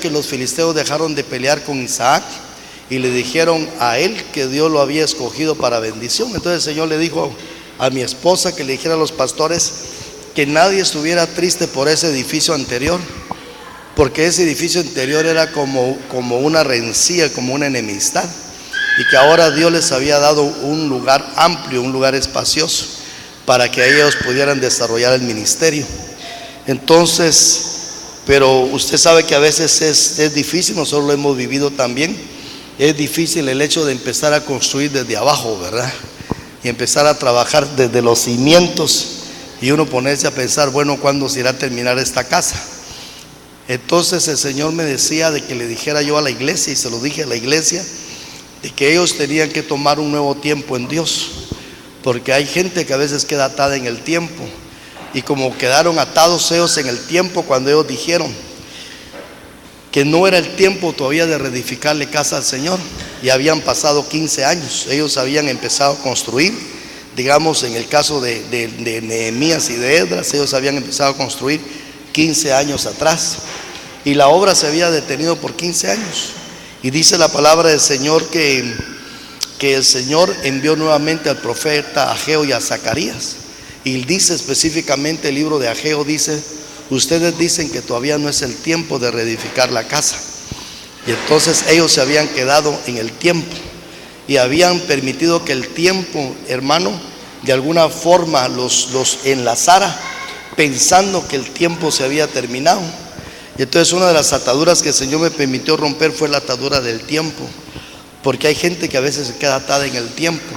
que los filisteos dejaron de pelear con Isaac y le dijeron a él que Dios lo había escogido para bendición. Entonces el Señor le dijo a mi esposa que le dijera a los pastores que nadie estuviera triste por ese edificio anterior, porque ese edificio anterior era como una rencilla, como una enemistad, y que ahora Dios les había dado un lugar amplio, un lugar espacioso, para que ellos pudieran desarrollar el ministerio. Entonces, pero usted sabe que a veces es difícil, nosotros lo hemos vivido también. Es difícil el hecho de empezar a construir desde abajo, ¿verdad? Y empezar a trabajar desde los cimientos, y uno ponerse a pensar, bueno, ¿cuándo se irá a terminar esta casa? Entonces el Señor me decía de que le dijera yo a la iglesia, y se lo dije a la iglesia, de que ellos tenían que tomar un nuevo tiempo en Dios, porque hay gente que a veces queda atada en el tiempo, y como quedaron atados ellos en el tiempo cuando ellos dijeron que no era el tiempo todavía de reedificarle casa al Señor, y habían pasado 15 años, ellos habían empezado a construir, digamos en el caso de Nehemías y de Esdras, ellos habían empezado a construir 15 años atrás, y la obra se había detenido por 15 años, y dice la palabra del Señor que el Señor envió nuevamente al profeta Ageo y a Zacarías, y dice específicamente el libro de Ageo, dice: ustedes dicen que todavía no es el tiempo de reedificar la casa. Y entonces ellos se habían quedado en el tiempo y habían permitido que el tiempo, hermano, de alguna forma los enlazara, pensando que el tiempo se había terminado. Y entonces una de las ataduras que el Señor me permitió romper fue la atadura del tiempo, porque hay gente que a veces se queda atada en el tiempo,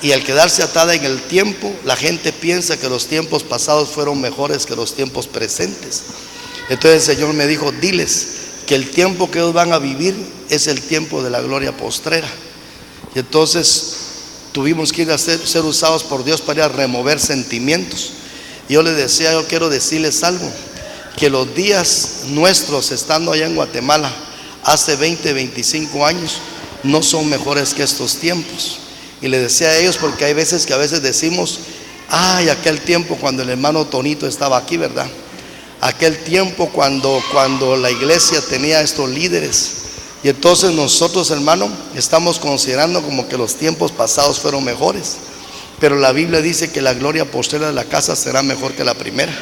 y al quedarse atada en el tiempo, la gente piensa que los tiempos pasados fueron mejores que los tiempos presentes. Entonces el Señor me dijo: diles que el tiempo que ellos van a vivir es el tiempo de la gloria postrera. Y entonces tuvimos que ir a ser usados por Dios para ir a remover sentimientos. Y yo les decía: yo quiero decirles algo, que los días nuestros estando allá en Guatemala hace 20, 25 años no son mejores que estos tiempos. Y le decía a ellos, porque hay veces que a veces decimos: ay, aquel tiempo cuando el hermano Tonito estaba aquí, ¿verdad? Aquel tiempo cuando la iglesia tenía estos líderes. Y entonces nosotros, hermano, estamos considerando como que los tiempos pasados fueron mejores, pero la Biblia dice que la gloria postrera de la casa será mejor que la primera.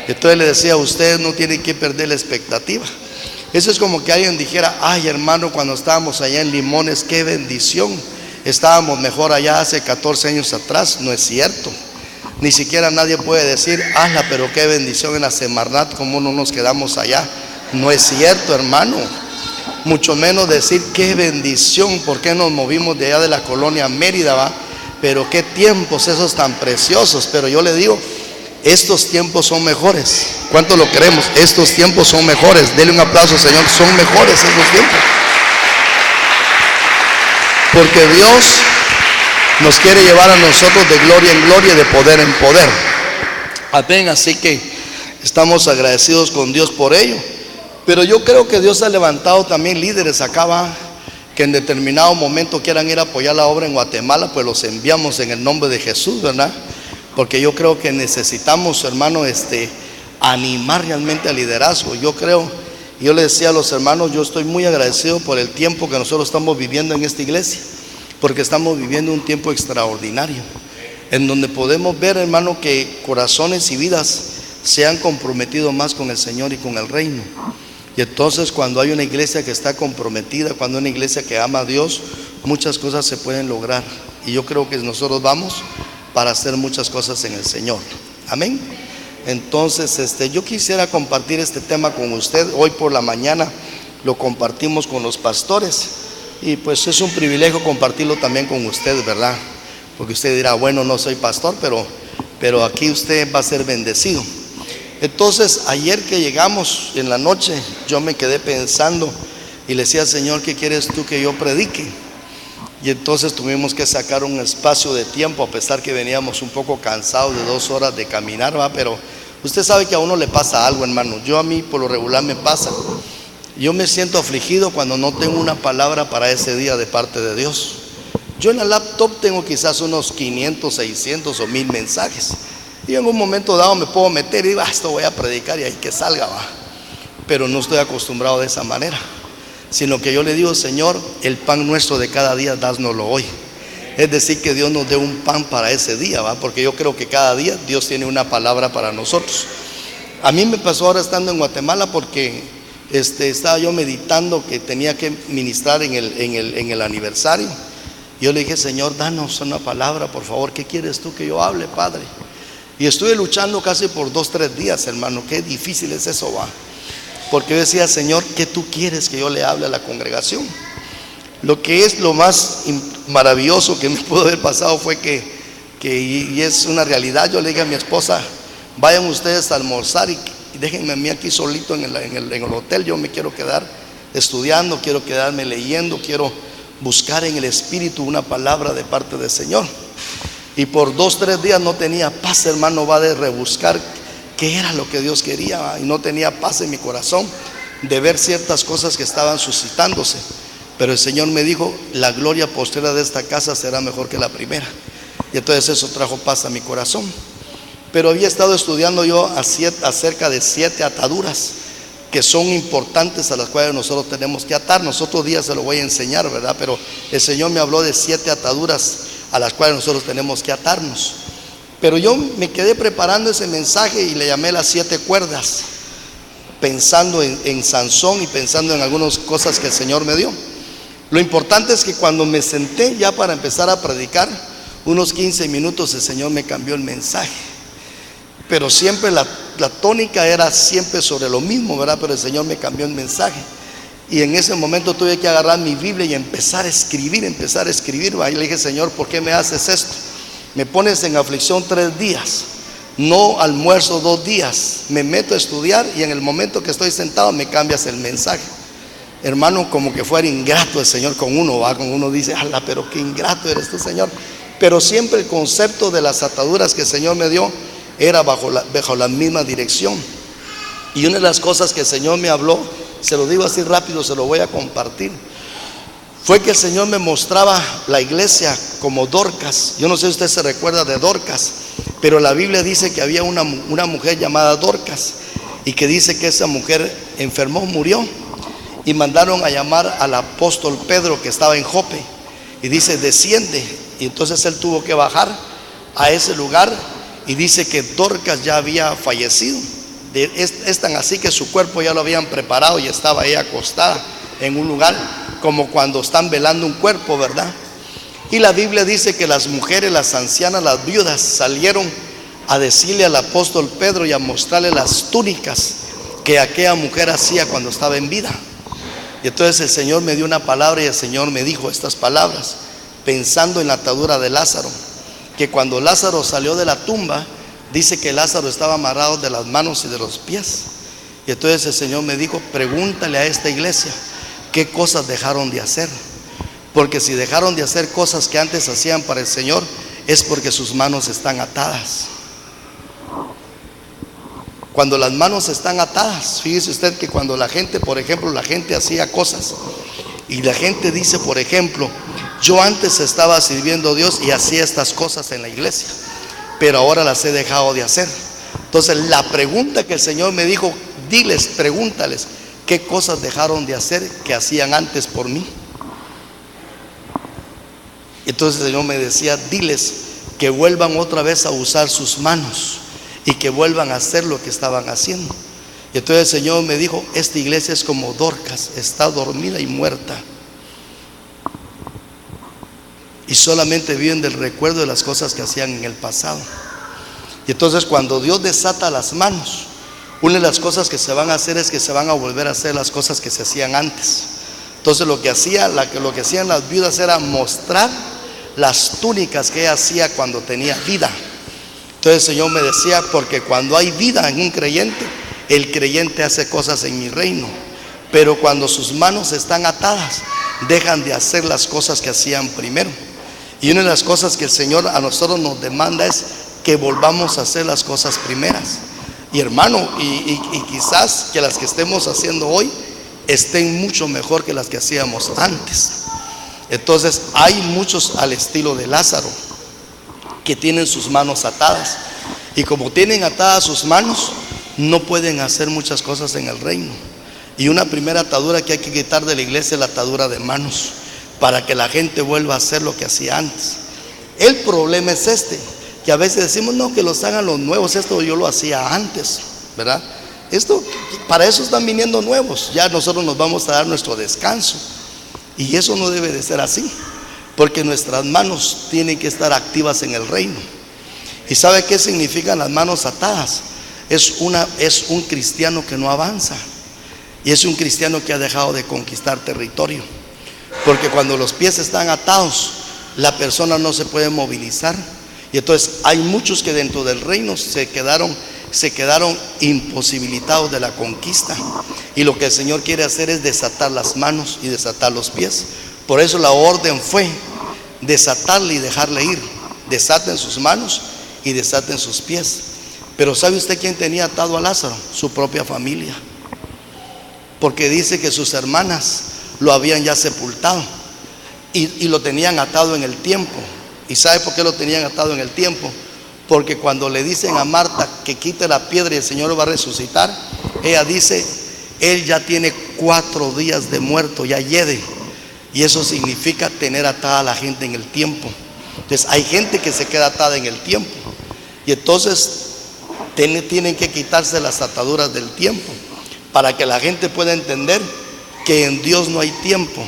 Entonces le decía: ustedes no tienen que perder la expectativa. Eso es como que alguien dijera: ay, hermano, cuando estábamos allá en Limones, qué bendición, estábamos mejor allá hace 14 años atrás. No es cierto. Ni siquiera nadie puede decir: ala, pero qué bendición en la Semarnat, como no nos quedamos allá. No es cierto, hermano. Mucho menos decir: qué bendición, ¿por qué nos movimos de allá de la colonia Mérida, va? Pero qué tiempos esos tan preciosos. Pero yo le digo, estos tiempos son mejores. ¿Cuánto lo queremos? Estos tiempos son mejores. Dele un aplauso, Señor. Son mejores esos tiempos, porque Dios nos quiere llevar a nosotros de gloria en gloria y de poder en poder. Amén. Así que estamos agradecidos con Dios por ello. Pero yo creo que Dios ha levantado también líderes acá, va, que en determinado momento quieran ir a apoyar la obra en Guatemala, pues los enviamos en el nombre de Jesús, ¿verdad? Porque yo creo que necesitamos, hermano, animar realmente al liderazgo. Yo le decía a los hermanos, yo estoy muy agradecido por el tiempo que nosotros estamos viviendo en esta iglesia, porque estamos viviendo un tiempo extraordinario, en donde podemos ver, hermano, que corazones y vidas se han comprometido más con el Señor y con el reino. Y entonces, cuando hay una iglesia que está comprometida, cuando hay una iglesia que ama a Dios, muchas cosas se pueden lograr. Y yo creo que nosotros vamos para hacer muchas cosas en el Señor. Amén. Entonces, yo quisiera compartir este tema con usted. Hoy por la mañana lo compartimos con los pastores, y pues es un privilegio compartirlo también con usted, ¿verdad? Porque usted dirá: bueno, no soy pastor, pero aquí usted va a ser bendecido. Entonces, ayer que llegamos en la noche, yo me quedé pensando y le decía: Señor, ¿qué quieres tú que yo predique? Y entonces tuvimos que sacar un espacio de tiempo, a pesar que veníamos un poco cansados de 2 horas de caminar, ¿va? Pero usted sabe que a uno le pasa algo, hermano. A mí por lo regular me pasa. Yo me siento afligido cuando no tengo una palabra para ese día de parte de Dios. Yo en la laptop tengo quizás unos 500, 600 o 1000 mensajes. Y en un momento dado me puedo meter y digo: esto voy a predicar, y ahí que salga, va. pero no estoy acostumbrado de esa manera, sino que yo le digo: Señor, el pan nuestro de cada día, dásnoslo hoy. Es decir, que Dios nos dé un pan para ese día, ¿va? Porque yo creo que cada día Dios tiene una palabra para nosotros. A mí me pasó ahora estando en Guatemala, porque estaba yo meditando que tenía que ministrar en el aniversario. Yo le dije: Señor, danos una palabra, por favor. ¿Qué quieres tú que yo hable, Padre? Y estuve luchando casi por 2-3 días, hermano. Qué difícil es eso, va. Porque yo decía: Señor, ¿qué tú quieres que yo le hable a la congregación? Lo que es lo más maravilloso que me pudo haber pasado fue y es una realidad. Yo le dije a mi esposa: vayan ustedes a almorzar y déjenme a mí aquí solito en el hotel. Yo me quiero quedar estudiando, quiero quedarme leyendo, quiero buscar en el Espíritu una palabra de parte del Señor. Y por 2-3 días no tenía paz, hermano, va de rebuscar qué era lo que Dios quería, y no tenía paz en mi corazón de ver ciertas cosas que estaban suscitándose. Pero el Señor me dijo: la gloria postrera de esta casa será mejor que la primera. Y entonces eso trajo paz a mi corazón. Pero había estado estudiando yo acerca de 7 ataduras que son importantes, a las cuales nosotros tenemos que atarnos. Otro día se lo voy a enseñar, ¿verdad? Pero el Señor me habló de 7 ataduras a las cuales nosotros tenemos que atarnos. Pero yo me quedé preparando ese mensaje y le llamé las 7 cuerdas, pensando en Sansón y pensando en algunas cosas que el Señor me dio. Lo importante es que cuando me senté ya para empezar a predicar, unos 15 minutos el Señor me cambió el mensaje. Pero siempre la tónica era siempre sobre lo mismo, ¿verdad? Pero el Señor me cambió el mensaje. Y en ese momento tuve que agarrar mi Biblia y empezar a escribir. Ahí le dije: Señor, ¿por qué me haces esto? Me pones en aflicción 3 días, no almuerzo 2 días, me meto a estudiar y en el momento que estoy sentado me cambias el mensaje. Hermano, como que fuera ingrato el Señor con uno, ¿va? Con uno dice: ala, pero qué ingrato eres tú, Señor. Pero siempre el concepto de las ataduras que el Señor me dio era bajo la misma dirección. Y una de las cosas que el Señor me habló, se lo digo así rápido, se lo voy a compartir, fue que el Señor me mostraba la iglesia como Dorcas. Yo no sé si usted se recuerda de Dorcas, pero la Biblia dice que había una mujer llamada Dorcas, y que dice que esa mujer enfermó, murió, y mandaron a llamar al apóstol Pedro, que estaba en Jope, y dice: desciende. Y entonces él tuvo que bajar a ese lugar, y dice que Dorcas ya había fallecido. Es tan así que su cuerpo ya lo habían preparado y estaba ella acostada en un lugar, como cuando están velando un cuerpo, ¿verdad? Y la Biblia dice que las mujeres, las ancianas, las viudas salieron a decirle al apóstol Pedro y a mostrarle las túnicas que aquella mujer hacía cuando estaba en vida. Y entonces el Señor me dio una palabra, y el Señor me dijo estas palabras, pensando en la atadura de Lázaro, que cuando Lázaro salió de la tumba, dice que Lázaro estaba amarrado de las manos y de los pies. Y entonces el Señor me dijo: pregúntale a esta iglesia qué cosas dejaron de hacer, porque si dejaron de hacer cosas que antes hacían para el Señor, es porque sus manos están atadas. Cuando las manos están atadas, fíjese usted que cuando la gente, por ejemplo, la gente hacía cosas, y la gente dice, por ejemplo: yo antes estaba sirviendo a Dios y hacía estas cosas en la iglesia, pero ahora las he dejado de hacer. Entonces la pregunta que el Señor me dijo: pregúntales qué cosas dejaron de hacer que hacían antes por mí. Entonces el Señor me decía: diles que vuelvan otra vez a usar sus manos y que vuelvan a hacer lo que estaban haciendo. Y entonces el Señor me dijo: esta iglesia es como Dorcas, está dormida y muerta, y solamente viven del recuerdo de las cosas que hacían en el pasado. Y entonces cuando Dios desata las manos, una de las cosas que se van a hacer es que se van a volver a hacer las cosas que se hacían antes. Entonces lo que hacían las viudas era mostrar las túnicas que ella hacía cuando tenía vida. Entonces el Señor me decía: porque cuando hay vida en un creyente, el creyente hace cosas en mi reino, pero cuando sus manos están atadas, dejan de hacer las cosas que hacían primero. Y una de las cosas que el Señor a nosotros nos demanda es que volvamos a hacer las cosas primeras. Y hermano, y quizás que las que estemos haciendo hoy estén mucho mejor que las que hacíamos antes. Entonces hay muchos al estilo de Lázaro que tienen sus manos atadas, y como tienen atadas sus manos, no pueden hacer muchas cosas en el reino. Y una primera atadura que hay que quitar de la iglesia es la atadura de manos, para que la gente vuelva a hacer lo que hacía antes. El problema es que a veces decimos, no, que los hagan los nuevos, esto yo lo hacía antes, ¿verdad? Para eso están viniendo nuevos, ya nosotros nos vamos a dar nuestro descanso. Y eso no debe de ser así, porque nuestras manos tienen que estar activas en el reino. ¿Y sabe qué significan las manos atadas? Es un cristiano que no avanza, y es un cristiano que ha dejado de conquistar territorio, porque cuando los pies están atados, la persona no se puede movilizar. Y entonces hay muchos que dentro del reino se quedaron imposibilitados de la conquista. Y lo que el Señor quiere hacer es desatar las manos y desatar los pies. Por eso la orden fue desatarle y dejarle ir. Desaten sus manos y desaten sus pies. Pero ¿sabe usted quién tenía atado a Lázaro? Su propia familia, porque dice que sus hermanas lo habían ya sepultado y lo tenían atado en el tiempo. ¿Y sabe por qué lo tenían atado en el tiempo? Porque cuando le dicen a Marta que quite la piedra y el Señor lo va a resucitar, ella dice, él ya tiene 4 días de muerto, ya yede. Y eso significa tener atada a la gente en el tiempo. Entonces hay gente que se queda atada en el tiempo, y entonces tienen que quitarse las ataduras del tiempo, para que la gente pueda entender que en Dios no hay tiempo,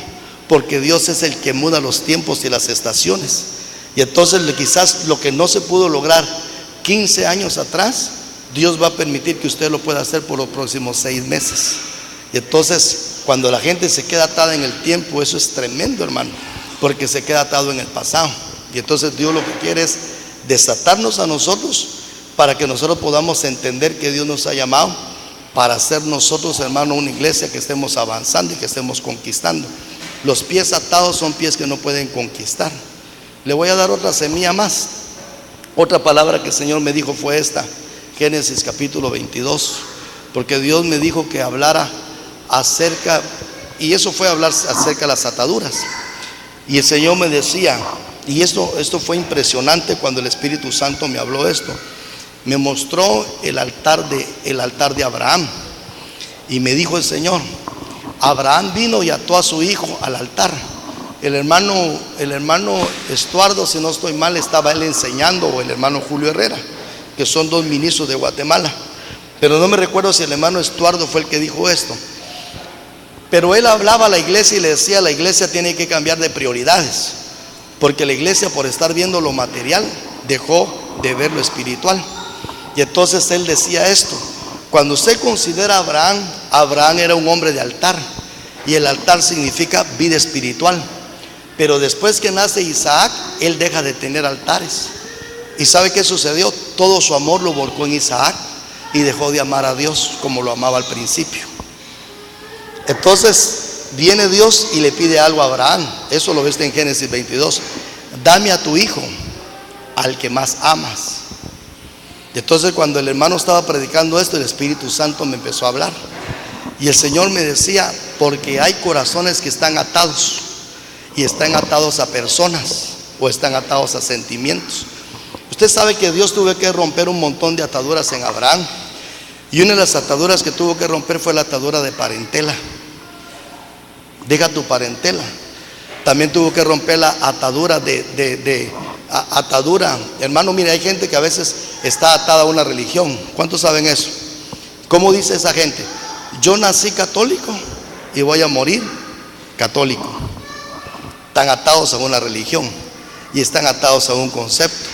porque Dios es el que muda los tiempos y las estaciones. Y entonces quizás lo que no se pudo lograr 15 años atrás, Dios va a permitir que usted lo pueda hacer por los próximos 6 meses. Y entonces cuando la gente se queda atada en el tiempo, eso es tremendo, hermano, porque se queda atado en el pasado. Y entonces Dios lo que quiere es desatarnos a nosotros, para que nosotros podamos entender que Dios nos ha llamado para ser nosotros, hermano, una iglesia que estemos avanzando y que estemos conquistando. Los pies atados son pies que no pueden conquistar. Le voy a dar otra semilla más. Otra palabra que el Señor me dijo fue esta, Génesis capítulo 22, porque Dios me dijo que hablara acerca, y eso fue hablar acerca de las ataduras. Y el Señor me decía, y esto fue impresionante cuando el Espíritu Santo me habló esto. Me mostró el altar de Abraham, y me dijo el Señor, Abraham vino y ató a su hijo al altar. El hermano Estuardo, si no estoy mal, estaba él enseñando, o el hermano Julio Herrera, que son 2 ministros de Guatemala, pero no me recuerdo si el hermano Estuardo fue el que dijo esto. Pero él hablaba a la iglesia y le decía, la iglesia tiene que cambiar de prioridades, porque la iglesia, por estar viendo lo material, dejó de ver lo espiritual. Y entonces él decía esto: cuando usted considera a Abraham, Abraham era un hombre de altar, y el altar significa vida espiritual. Pero después que nace Isaac, él deja de tener altares. ¿Y sabe qué sucedió? Todo su amor lo volcó en Isaac, y dejó de amar a Dios como lo amaba al principio. Entonces viene Dios y le pide algo a Abraham. Eso lo ves en Génesis 22. Dame a tu hijo, al que más amas. Y entonces cuando el hermano estaba predicando esto, el Espíritu Santo me empezó a hablar, y el Señor me decía, porque hay corazones que están atados, y están atados a personas, o están atados a sentimientos. Usted sabe que Dios tuvo que romper un montón de ataduras en Abraham, y una de las ataduras que tuvo que romper fue la atadura de parentela. Deja tu parentela. También tuvo que romper la atadura atadura. Hermano, mire, hay gente que a veces está atada a una religión. ¿Cuántos saben eso? ¿Cómo dice esa gente? Yo nací católico y voy a morir católico. Están atados a una religión y están atados a un concepto.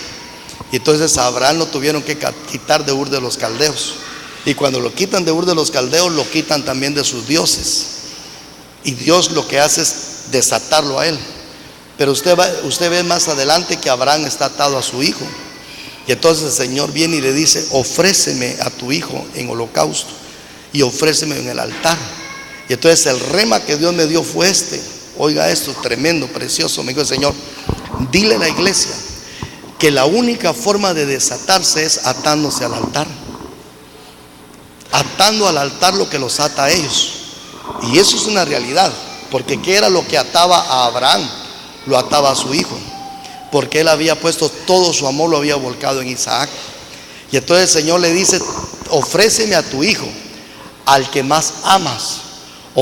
Y entonces a Abraham lo tuvieron que quitar de Ur de los Caldeos. Y cuando lo quitan de Ur de los Caldeos, lo quitan también de sus dioses. Y Dios lo que hace es desatarlo a él. Pero usted ve más adelante que Abraham está atado a su hijo. Y entonces el Señor viene y le dice, ofréceme a tu hijo en holocausto, y ofréceme en el altar. Y entonces el rema que Dios me dio fue este. Oiga esto, tremendo, precioso. Me dijo el Señor, dile a la iglesia que la única forma de desatarse es atándose al altar. Atando al altar lo que los ata a ellos. Y eso es una realidad, porque ¿qué era lo que ataba a Abraham? Lo ataba a su hijo, porque él había puesto todo su amor, lo había volcado en Isaac. Y entonces el Señor le dice, ofréceme a tu hijo, al que más amas,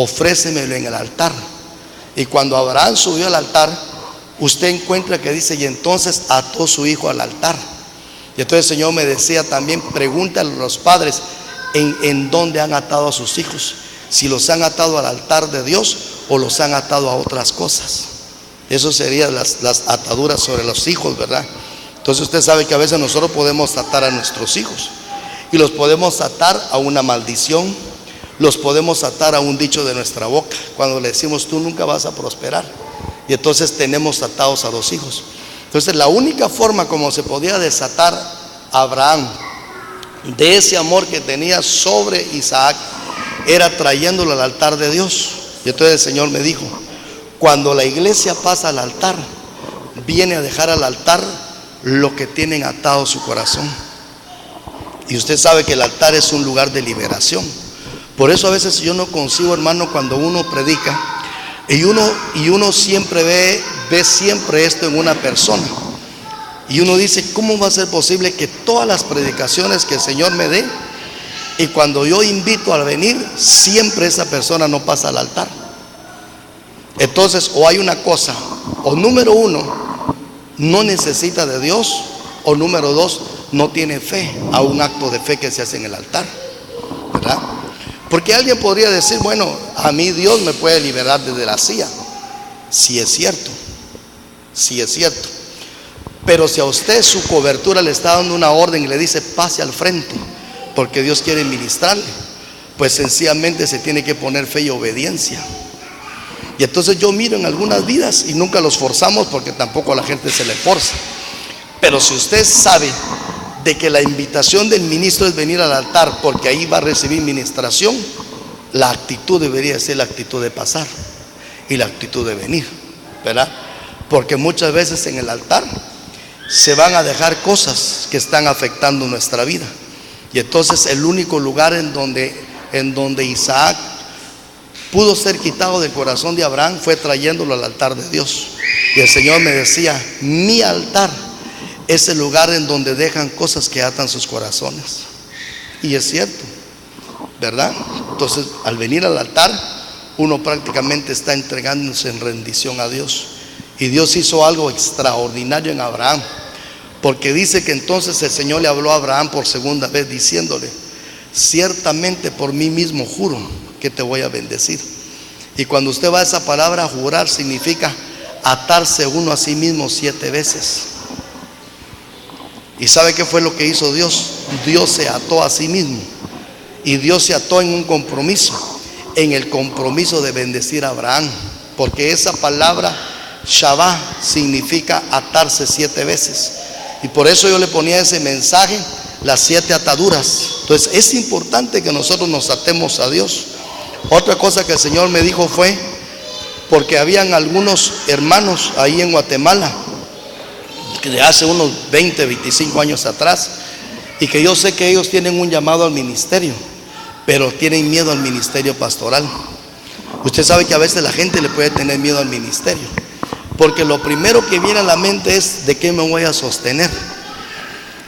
ofrécemelo en el altar. Y cuando Abraham subió al altar, usted encuentra que dice, y entonces ató su hijo al altar. Y entonces el Señor me decía también, pregúntale a los padres en dónde han atado a sus hijos, si los han atado al altar de Dios o los han atado a otras cosas. Eso serían las ataduras sobre los hijos, ¿verdad? Entonces usted sabe que a veces nosotros podemos atar a nuestros hijos, y los podemos atar a una maldición, los podemos atar a un dicho de nuestra boca, cuando le decimos tú nunca vas a prosperar, y entonces tenemos atados a los hijos. Entonces la única forma como se podía desatar a Abraham de ese amor que tenía sobre Isaac era trayéndolo al altar de Dios. Y entonces el Señor me dijo, cuando la iglesia pasa al altar, viene a dejar al altar lo que tienen atado su corazón. Y usted sabe que el altar es un lugar de liberación. Por eso a veces yo no consigo, hermano, cuando uno predica y uno siempre ve siempre esto en una persona, y uno dice, ¿cómo va a ser posible que todas las predicaciones que el Señor me dé, y cuando yo invito a venir, siempre esa persona no pasa al altar? Entonces, o hay una cosa, o número uno, no necesita de Dios, o número dos, no tiene fe a un acto de fe que se hace en el altar, ¿verdad? Porque alguien podría decir, bueno, a mí Dios me puede liberar desde la silla. Sí es cierto, sí es cierto. Pero si a usted su cobertura le está dando una orden y le dice pase al frente porque Dios quiere ministrarle, pues sencillamente se tiene que poner fe y obediencia. Y entonces yo miro en algunas vidas, y nunca los forzamos porque tampoco a la gente se le forza, pero si usted sabe de que la invitación del ministro es venir al altar porque ahí va a recibir ministración, la actitud debería ser la actitud de pasar y la actitud de venir, ¿verdad? Porque muchas veces en el altar se van a dejar cosas que están afectando nuestra vida. Y entonces el único lugar en donde Isaac pudo ser quitado del corazón de Abraham fue trayéndolo al altar de Dios. Y el Señor me decía, mi altar es el lugar en donde dejan cosas que atan sus corazones. Y es cierto, ¿verdad? Entonces al venir al altar, uno prácticamente está entregándose en rendición a Dios. Y Dios hizo algo extraordinario en Abraham, porque dice que entonces el Señor le habló a Abraham por segunda vez diciéndole, ciertamente por mí mismo juro que te voy a bendecir. Y cuando usted va a esa palabra jurar, significa atarse uno a sí mismo 7 veces. ¿Y sabe qué fue lo que hizo Dios? Dios se ató a sí mismo, y Dios se ató en un compromiso, en el compromiso de bendecir a Abraham, porque esa palabra Shabbat significa atarse 7 veces. Y por eso yo le ponía ese mensaje, las 7 ataduras. Entonces es importante que nosotros nos atemos a Dios. Otra cosa que el Señor me dijo fue, porque habían algunos hermanos ahí en Guatemala, que de hace unos 20, 25 años atrás, y que yo sé que ellos tienen un llamado al ministerio, pero tienen miedo al ministerio pastoral. Usted sabe que a veces la gente le puede tener miedo al ministerio, porque lo primero que viene a la mente es de qué me voy a sostener.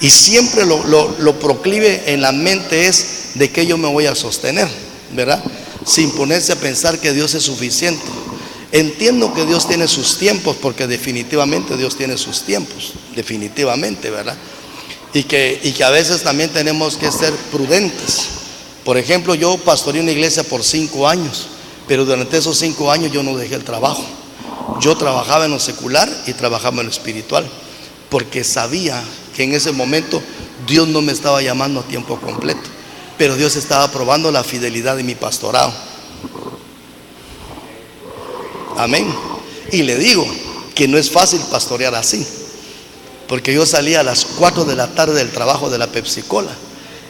Y siempre lo proclive en la mente es de qué yo me voy a sostener, ¿verdad? Sin ponerse a pensar que Dios es suficiente. Entiendo que Dios tiene sus tiempos, porque definitivamente Dios tiene sus tiempos, definitivamente, ¿verdad? Y que a veces también tenemos que ser prudentes. Por ejemplo, yo pastoreé una iglesia por 5 años, pero durante esos 5 años yo no dejé el trabajo. Yo trabajaba en lo secular y trabajaba en lo espiritual, porque sabía que en ese momento Dios no me estaba llamando a tiempo completo, pero Dios estaba probando la fidelidad de mi pastorado. Amén. Y le digo que no es fácil pastorear así, porque yo salía a las 4 de la tarde del trabajo de la Pepsi Cola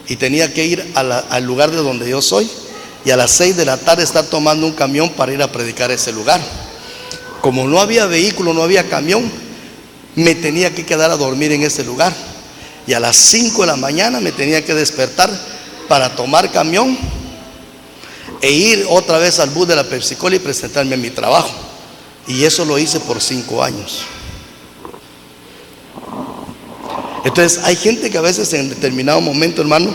y tenía que ir al lugar de donde yo soy, y a las 6 de la tarde estar tomando un camión para ir a predicar a ese lugar. Como no había vehículo, no había camión, me tenía que quedar a dormir en ese lugar, y a las 5 de la mañana me tenía que despertar para tomar camión e ir otra vez al bus de la Pepsi Cola y presentarme en mi trabajo. Y eso lo hice por 5 años. Entonces hay gente que a veces en determinado momento, hermano,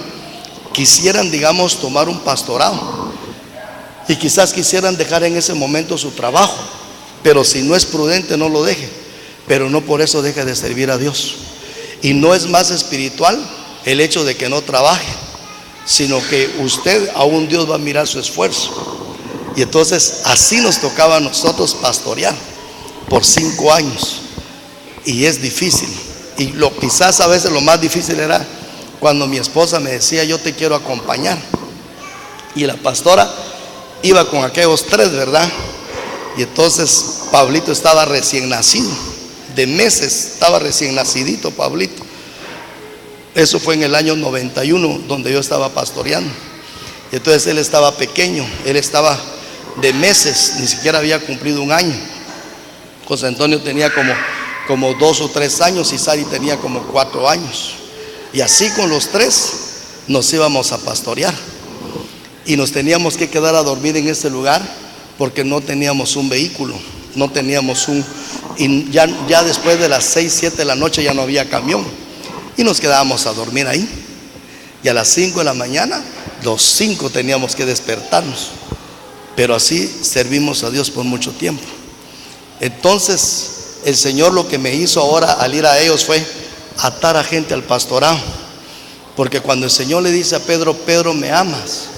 quisieran, digamos, tomar un pastorado, Y quizás quisieran dejar en ese momento su trabajo, pero si no es prudente, no lo deje. Pero no por eso deje de servir a Dios. Y no es más espiritual el hecho de que no trabaje, sino que usted, aún Dios va a mirar su esfuerzo. Y entonces así nos tocaba a nosotros pastorear por 5 años. Y es difícil. Y quizás a veces lo más difícil era cuando mi esposa me decía: yo te quiero acompañar. Y la pastora iba con aquellos 3, ¿verdad? Y entonces Pablito estaba recién nacido, de meses, estaba recién nacidito Pablito. Eso fue en el año 91, donde yo estaba pastoreando. Y entonces él estaba pequeño, él estaba de meses, ni siquiera había cumplido 1 año. José Antonio tenía como 2 o 3 años y Sari tenía como 4 años. Y así con los 3 nos íbamos a pastorear. Y nos teníamos que quedar a dormir en ese lugar porque no teníamos un vehículo, no teníamos y ya después de las 6, 7 de la noche ya no había camión. Y nos quedábamos a dormir ahí. Y a las 5 de la mañana, los 5 teníamos que despertarnos. Pero así servimos a Dios por mucho tiempo. Entonces el Señor lo que me hizo ahora al ir a ellos fue atar a gente al pastorado. Porque cuando el Señor le dice a Pedro: Pedro, ¿me amas?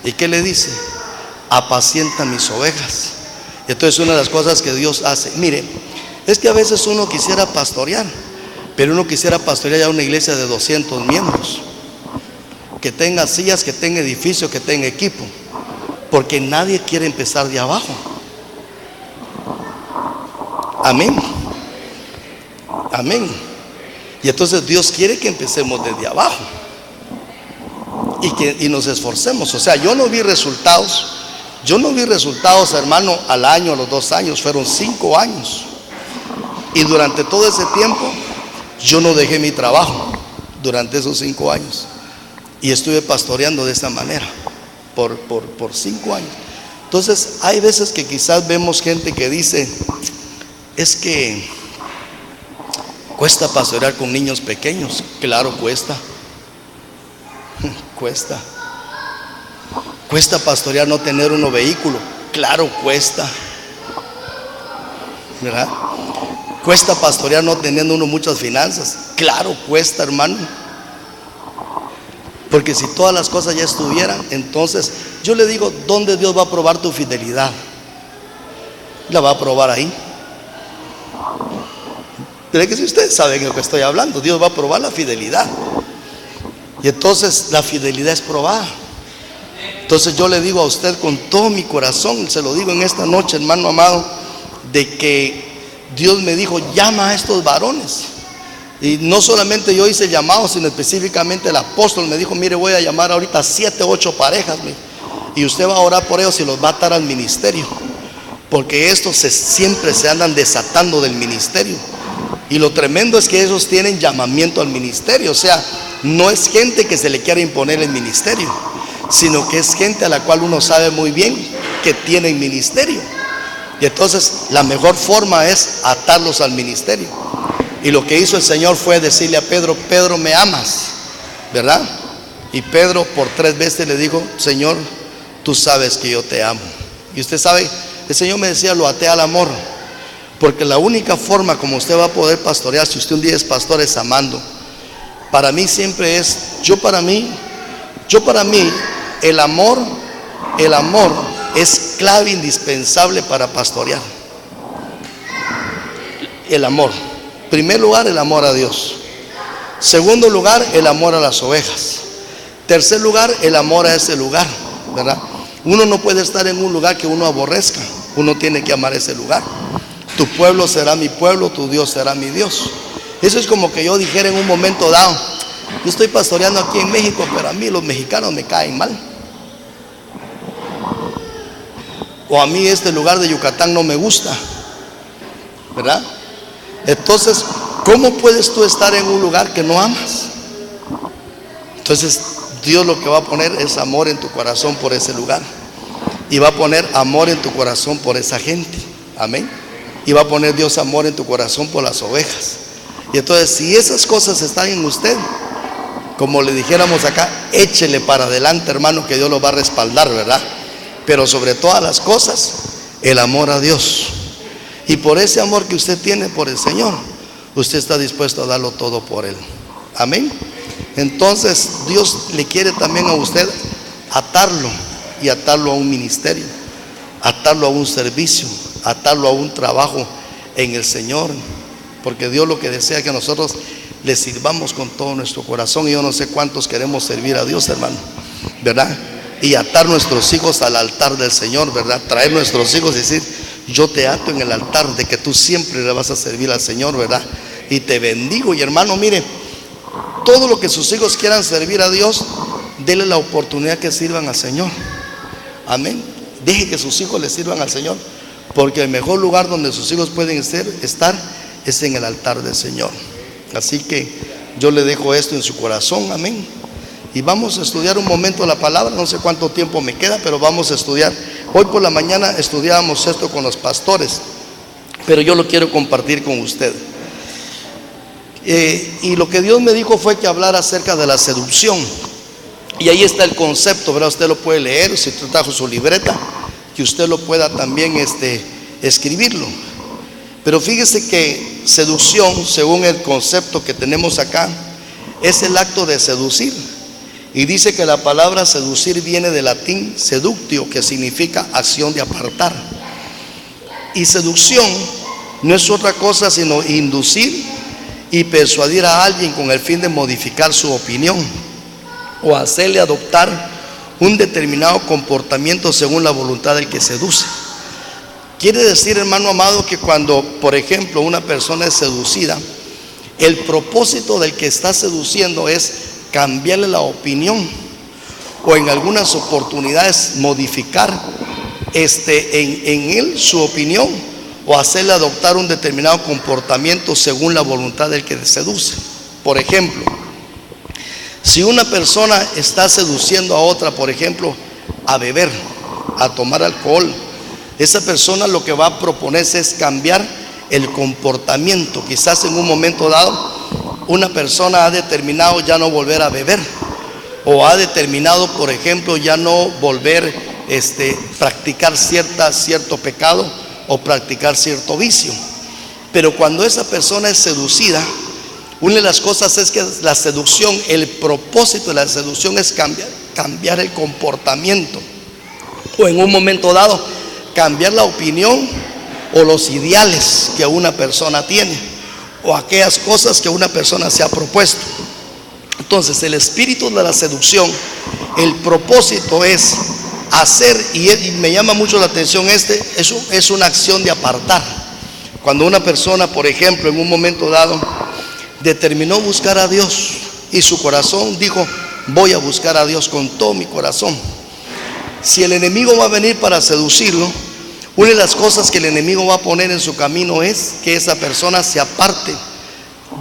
¿Y qué le dice? Apacienta mis ovejas. Entonces una de las cosas que Dios hace, mire, es que a veces uno quisiera pastorear, pero uno quisiera pastorear ya una iglesia de 200 miembros, que tenga sillas, que tenga edificio, que tenga equipo, porque nadie quiere empezar de abajo. Amén. Amén. Y entonces Dios quiere que empecemos desde abajo y nos esforcemos. O sea, yo no vi resultados, hermano, al año, a los 2 años, fueron 5 años. Y durante todo ese tiempo yo no dejé mi trabajo, durante esos 5 años. Y estuve pastoreando de esta manera por 5 años. Entonces hay veces que quizás vemos gente que dice: es que cuesta pastorear con niños pequeños. Claro, cuesta. Cuesta pastorear no tener uno vehículo. Claro, cuesta, ¿verdad? Cuesta pastorear no teniendo uno muchas finanzas. Claro, cuesta, hermano. Porque si todas las cosas ya estuvieran, entonces yo le digo: ¿dónde Dios va a probar tu fidelidad? La va a probar ahí. Pero que si ustedes saben de lo que estoy hablando, Dios va a probar la fidelidad. Y entonces la fidelidad es probada. Entonces yo le digo a usted con todo mi corazón, se lo digo en esta noche, hermano amado, de que Dios me dijo: llama a estos varones. Y no solamente yo hice el llamado, sino específicamente el apóstol me dijo: mire, voy a llamar ahorita 7, 8 parejas, y usted va a orar por ellos y los va a atar al ministerio, porque estos siempre se andan desatando del ministerio. Y lo tremendo es que esos tienen llamamiento al ministerio. O sea, no es gente que se le quiera imponer el ministerio, sino que es gente a la cual uno sabe muy bien que tiene ministerio. Y entonces la mejor forma es atarlos al ministerio. Y lo que hizo el Señor fue decirle a Pedro: Pedro, ¿me amas? ¿Verdad? Y Pedro por 3 veces le dijo: Señor, tú sabes que yo te amo. Y usted sabe, el Señor me decía: lo até al amor. Porque la única forma como usted va a poder pastorear, si usted un día es pastor, es amando. Para mí siempre es, yo para mí, el amor es clave indispensable para pastorear. El amor. En primer lugar, el amor a Dios. Segundo lugar, el amor a las ovejas. Tercer lugar, el amor a ese lugar, ¿verdad? Uno no puede estar en un lugar que uno aborrezca. Uno tiene que amar ese lugar. Tu pueblo será mi pueblo, tu Dios será mi Dios. Eso es como que yo dijera en un momento dado: yo estoy pastoreando aquí en México, pero a mí los mexicanos me caen mal. O a mí este lugar de Yucatán no me gusta, ¿verdad? Entonces, ¿cómo puedes tú estar en un lugar que no amas? Entonces Dios lo que va a poner es amor en tu corazón por ese lugar. Y va a poner amor en tu corazón por esa gente. Amén. Y va a poner Dios amor en tu corazón por las ovejas. Y entonces, si esas cosas están en usted, como le dijéramos acá, échele para adelante, hermano, que Dios lo va a respaldar, ¿verdad? pero sobre todas las cosas, el amor a Dios. Y por ese amor que usted tiene por el Señor, usted está dispuesto a darlo todo por Él. Amén. Entonces Dios le quiere también a usted atarlo, y atarlo a un ministerio, atarlo a un servicio, atarlo a un trabajo en el Señor, porque Dios lo que desea es que nosotros le sirvamos con todo nuestro corazón. Y yo no sé cuántos queremos servir a Dios, hermano, ¿verdad? Y atar nuestros hijos al altar del Señor, ¿verdad? Traer nuestros hijos y decir: yo te ato en el altar de que tú siempre le vas a servir al Señor, ¿verdad? Y te bendigo. Y hermano, mire, todo lo que sus hijos quieran servir a Dios, dele la oportunidad que sirvan al Señor. Amén. Deje que sus hijos le sirvan al Señor, porque el mejor lugar donde sus hijos pueden estar es en el altar del Señor. Así que yo le dejo esto en su corazón. Amén. Y vamos a estudiar un momento la palabra. No sé cuánto tiempo me queda, pero vamos a estudiar. Hoy por la mañana estudiábamos esto con los pastores, pero yo lo quiero compartir con usted. Y lo que Dios me dijo fue que hablara acerca de la seducción. Y ahí está el concepto, ¿verdad? Usted lo puede leer, si usted trajo su libreta, que usted lo pueda también escribirlo. Pero fíjese que seducción, según el concepto que tenemos acá, es el acto de seducir. Y dice que la palabra seducir viene del latín seductio, que significa acción de apartar. Y seducción no es otra cosa sino inducir y persuadir a alguien con el fin de modificar su opinión o hacerle adoptar un determinado comportamiento según la voluntad del que seduce. Quiere decir, hermano amado, que cuando, por ejemplo, una persona es seducida, el propósito del que está seduciendo es cambiarle la opinión, o en algunas oportunidades modificar en él su opinión, o hacerle adoptar un determinado comportamiento según la voluntad del que seduce. Por ejemplo, si una persona está seduciendo a otra, por ejemplo, a beber, a tomar alcohol, esa persona lo que va a proponerse es cambiar el comportamiento. Quizás en un momento dado una persona ha determinado ya no volver a beber, o ha determinado, por ejemplo, ya no volver practicar cierto pecado o practicar cierto vicio. Pero cuando esa persona es seducida, una de las cosas es que la seducción, el propósito de la seducción es cambiar el comportamiento, o en un momento dado cambiar la opinión o los ideales que una persona tiene, o aquellas cosas que una persona se ha propuesto. Entonces el espíritu de la seducción, el propósito es hacer, y me llama mucho la atención, es una acción de apartar. Cuando una persona, por ejemplo, en un momento dado determinó buscar a Dios, y su corazón dijo: voy a buscar a Dios con todo mi corazón. Si el enemigo va a venir para seducirlo, una de las cosas que el enemigo va a poner en su camino es que esa persona se aparte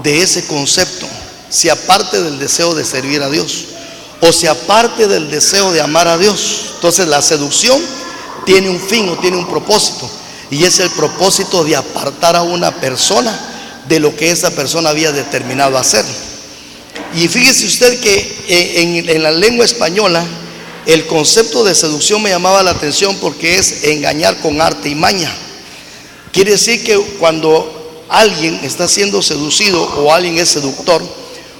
de ese concepto, se aparte del deseo de servir a Dios, o se aparte del deseo de amar a Dios. Entonces la seducción tiene un fin o tiene un propósito, y es el propósito de apartar a una persona de lo que esa persona había determinado hacer. Y fíjese usted que en la lengua española el concepto de seducción me llamaba la atención, porque es engañar con arte y maña. Quiere decir que cuando alguien está siendo seducido o alguien es seductor,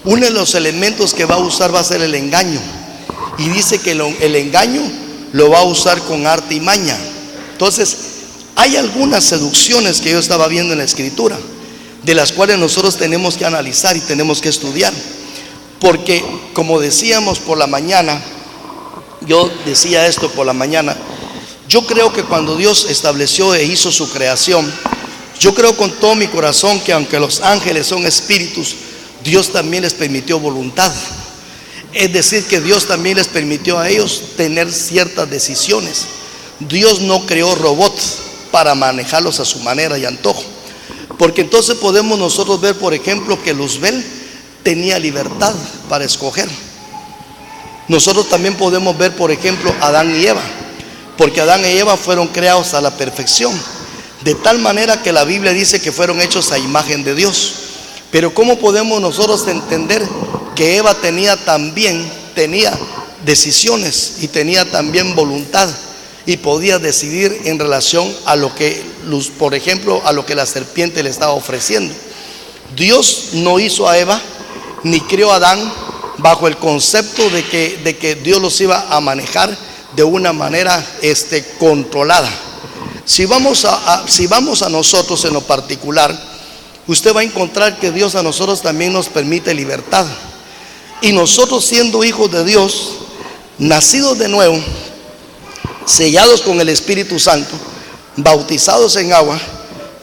uno de los elementos que va a usar va a ser el engaño. Y dice que el engaño lo va a usar con arte y maña. Entonces, hay algunas seducciones que yo estaba viendo en la escritura, de las cuales nosotros tenemos que analizar y tenemos que estudiar. Porque, como decíamos por la mañana, yo decía esto por la mañana, yo creo que cuando Dios estableció e hizo su creación, yo creo con todo mi corazón que aunque los ángeles son espíritus, Dios también les permitió voluntad. Es decir, que Dios también les permitió a ellos tener ciertas decisiones. Dios no creó robots para manejarlos a su manera y antojo. Porque entonces podemos nosotros ver, por ejemplo, que Luzbel tenía libertad para escoger. Nosotros también podemos ver, por ejemplo, Adán y Eva, porque Adán y Eva fueron creados a la perfección, de tal manera que la Biblia dice que fueron hechos a imagen de Dios. Pero ¿cómo podemos nosotros entender que Eva tenía decisiones y tenía también voluntad? y podía decidir en relación a lo que, por ejemplo, a lo que la serpiente le estaba ofreciendo. Dios no hizo a Eva ni creó a Adán bajo el concepto de que Dios los iba a manejar de una manera controlada. Si vamos a nosotros en lo particular, usted va a encontrar que Dios a nosotros también nos permite libertad. Y nosotros, siendo hijos de Dios, nacidos de nuevo, sellados con el Espíritu Santo, bautizados en agua,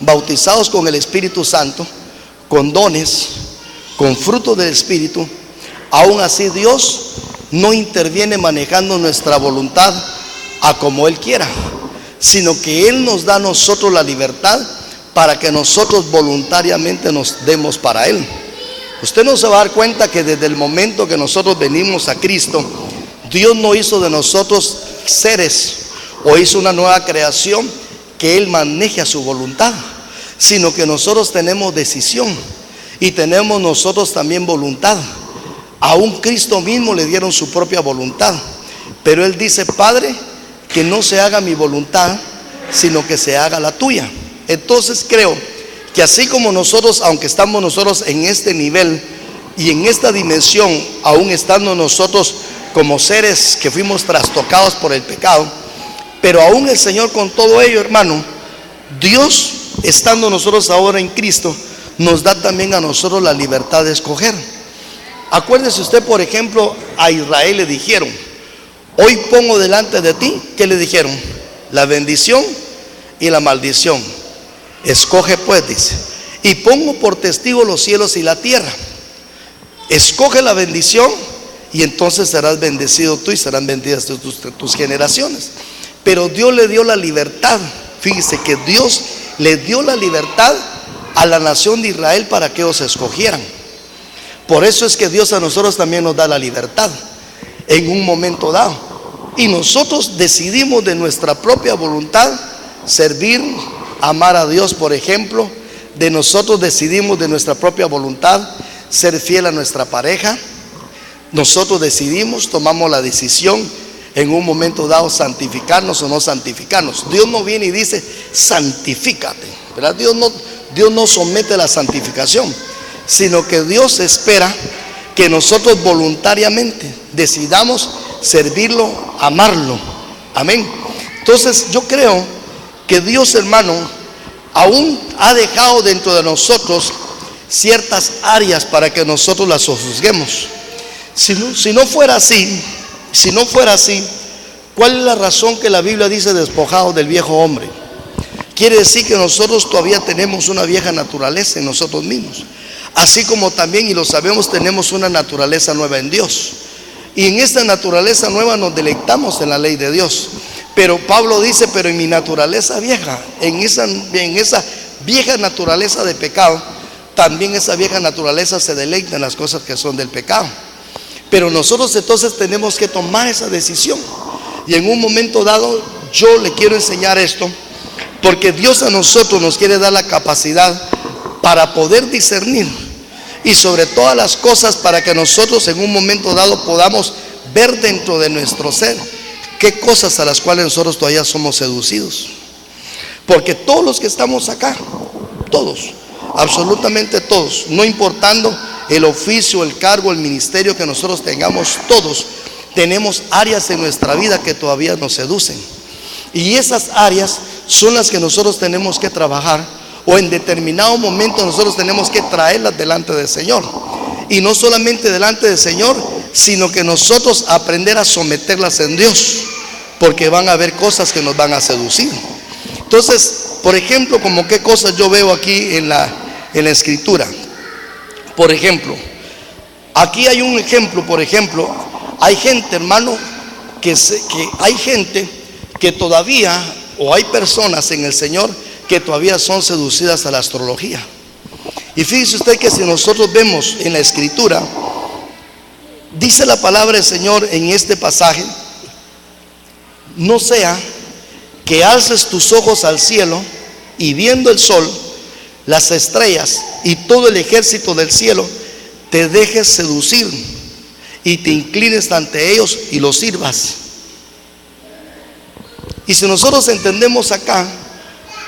bautizados con el Espíritu Santo, con dones, con fruto del Espíritu, aún así Dios no interviene manejando nuestra voluntad a como Él quiera, sino que Él nos da a nosotros la libertad para que nosotros voluntariamente nos demos para Él. Usted no se va a dar cuenta que desde el momento que nosotros venimos a Cristo, Dios no hizo de nosotros seres o hizo una nueva creación que Él maneje a su voluntad, sino que nosotros tenemos decisión y tenemos nosotros también voluntad. Aún Cristo mismo le dieron su propia voluntad, pero Él dice: Padre, que no se haga mi voluntad, sino que se haga la tuya. Entonces creo que así como nosotros, aunque estamos nosotros en este nivel y en esta dimensión, aún estando nosotros como seres que fuimos trastocados por el pecado, pero aún el Señor, con todo ello, hermano, Dios, estando nosotros ahora en Cristo, nos da también a nosotros la libertad de escoger. Acuérdese usted, por ejemplo, a Israel le dijeron: hoy pongo delante de ti, ¿qué le dijeron? La bendición y la maldición. Escoge pues, dice, y pongo por testigo los cielos y la tierra. Escoge la bendición y entonces serás bendecido tú y serán benditas tus generaciones. Pero Dios le dio la libertad. Fíjese que Dios le dio la libertad a la nación de Israel para que ellos escogieran. Por eso es que Dios a nosotros también nos da la libertad en un momento dado. Y nosotros decidimos de nuestra propia voluntad servir, amar a Dios, por ejemplo. De nosotros decidimos de nuestra propia voluntad ser fiel a nuestra pareja. Nosotros decidimos, tomamos la decisión en un momento dado santificarnos o no santificarnos. Dios no viene y dice: santifícate, ¿verdad? Dios no somete la santificación, sino que Dios espera que nosotros voluntariamente decidamos servirlo, amarlo. Amén. Entonces yo creo que Dios, hermano, aún ha dejado dentro de nosotros ciertas áreas para que nosotros las sojuzguemos. Si no fuera así, ¿cuál es la razón que la Biblia dice despojado del viejo hombre? Quiere decir que nosotros todavía tenemos una vieja naturaleza en nosotros mismos, así como también, y lo sabemos, tenemos una naturaleza nueva en Dios. Y en esta naturaleza nueva nos deleitamos en la ley de Dios. Pero Pablo dice: pero en mi naturaleza vieja, en esa vieja naturaleza de pecado, también esa vieja naturaleza se deleita en las cosas que son del pecado. Pero nosotros entonces tenemos que tomar esa decisión. Y en un momento dado yo le quiero enseñar esto, porque Dios a nosotros nos quiere dar la capacidad para poder discernir, y sobre todas las cosas para que nosotros en un momento dado podamos ver dentro de nuestro ser qué cosas a las cuales nosotros todavía somos seducidos. Porque todos los que estamos acá, todos, absolutamente todos, no importando el oficio, el cargo, el ministerio que nosotros tengamos, todos tenemos áreas en nuestra vida que todavía nos seducen. Y esas áreas son las que nosotros tenemos que trabajar, o en determinado momento nosotros tenemos que traerlas delante del Señor. Y no solamente delante del Señor, sino que nosotros aprender a someterlas en Dios, porque van a haber cosas que nos van a seducir. Entonces, por ejemplo, como qué cosas yo veo aquí en la escritura. Por ejemplo, aquí hay un ejemplo. Por ejemplo, hay gente, hermano, que hay gente que todavía, o hay personas en el Señor que todavía son seducidas a la astrología. Y fíjese usted que si nosotros vemos en la escritura, dice la palabra del Señor en este pasaje: no sea que alces tus ojos al cielo y viendo el sol, las estrellas y todo el ejército del cielo, te dejes seducir y te inclines ante ellos y los sirvas. Y si nosotros entendemos acá,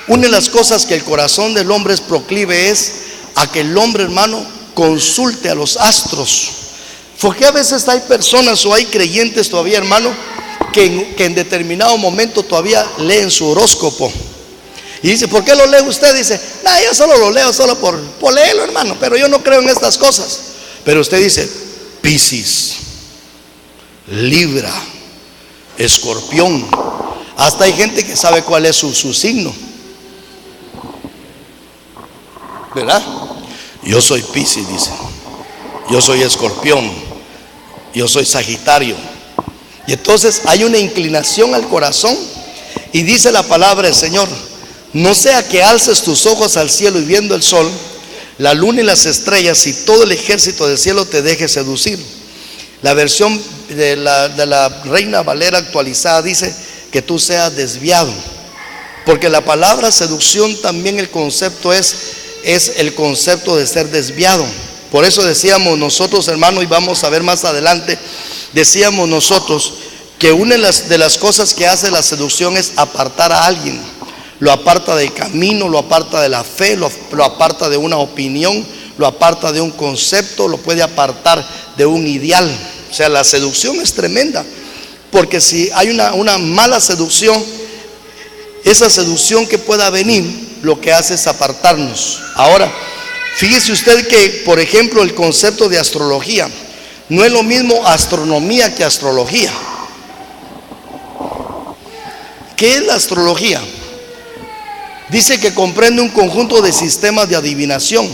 una de las cosas que el corazón del hombre es proclive es a que el hombre, hermano, consulte a los astros. Porque a veces hay personas o hay creyentes todavía, hermano, que en determinado momento todavía leen su horóscopo. Y dice, ¿por qué lo lee usted? Dice, no, yo solo lo leo solo por leerlo, hermano, pero yo no creo en estas cosas. Pero usted dice, Piscis, Libra, Escorpión. Hasta hay gente que sabe cuál es su signo, ¿verdad? Yo soy Piscis, dice. Yo soy Escorpión. Yo soy Sagitario. Y entonces hay una inclinación al corazón. Y dice la palabra del Señor, no sea que alces tus ojos al cielo y viendo el sol, la luna y las estrellas y todo el ejército del cielo te deje seducir. La versión de la Reina Valera actualizada dice que tú seas desviado. Porque la palabra seducción también el concepto es el concepto de ser desviado. Por eso decíamos nosotros, hermano, y vamos a ver más adelante, decíamos nosotros que una de las cosas que hace la seducción es apartar a alguien. Lo aparta del camino, lo aparta de la fe, lo aparta de una opinión, lo aparta de un concepto, lo puede apartar de un ideal. O sea, la seducción es tremenda, porque si hay una mala seducción, esa seducción que pueda venir, lo que hace es apartarnos. Ahora, fíjese usted que, por ejemplo, el concepto de astrología, no es lo mismo astronomía que astrología. ¿Qué es la astrología? Dice que comprende un conjunto de sistemas de adivinación.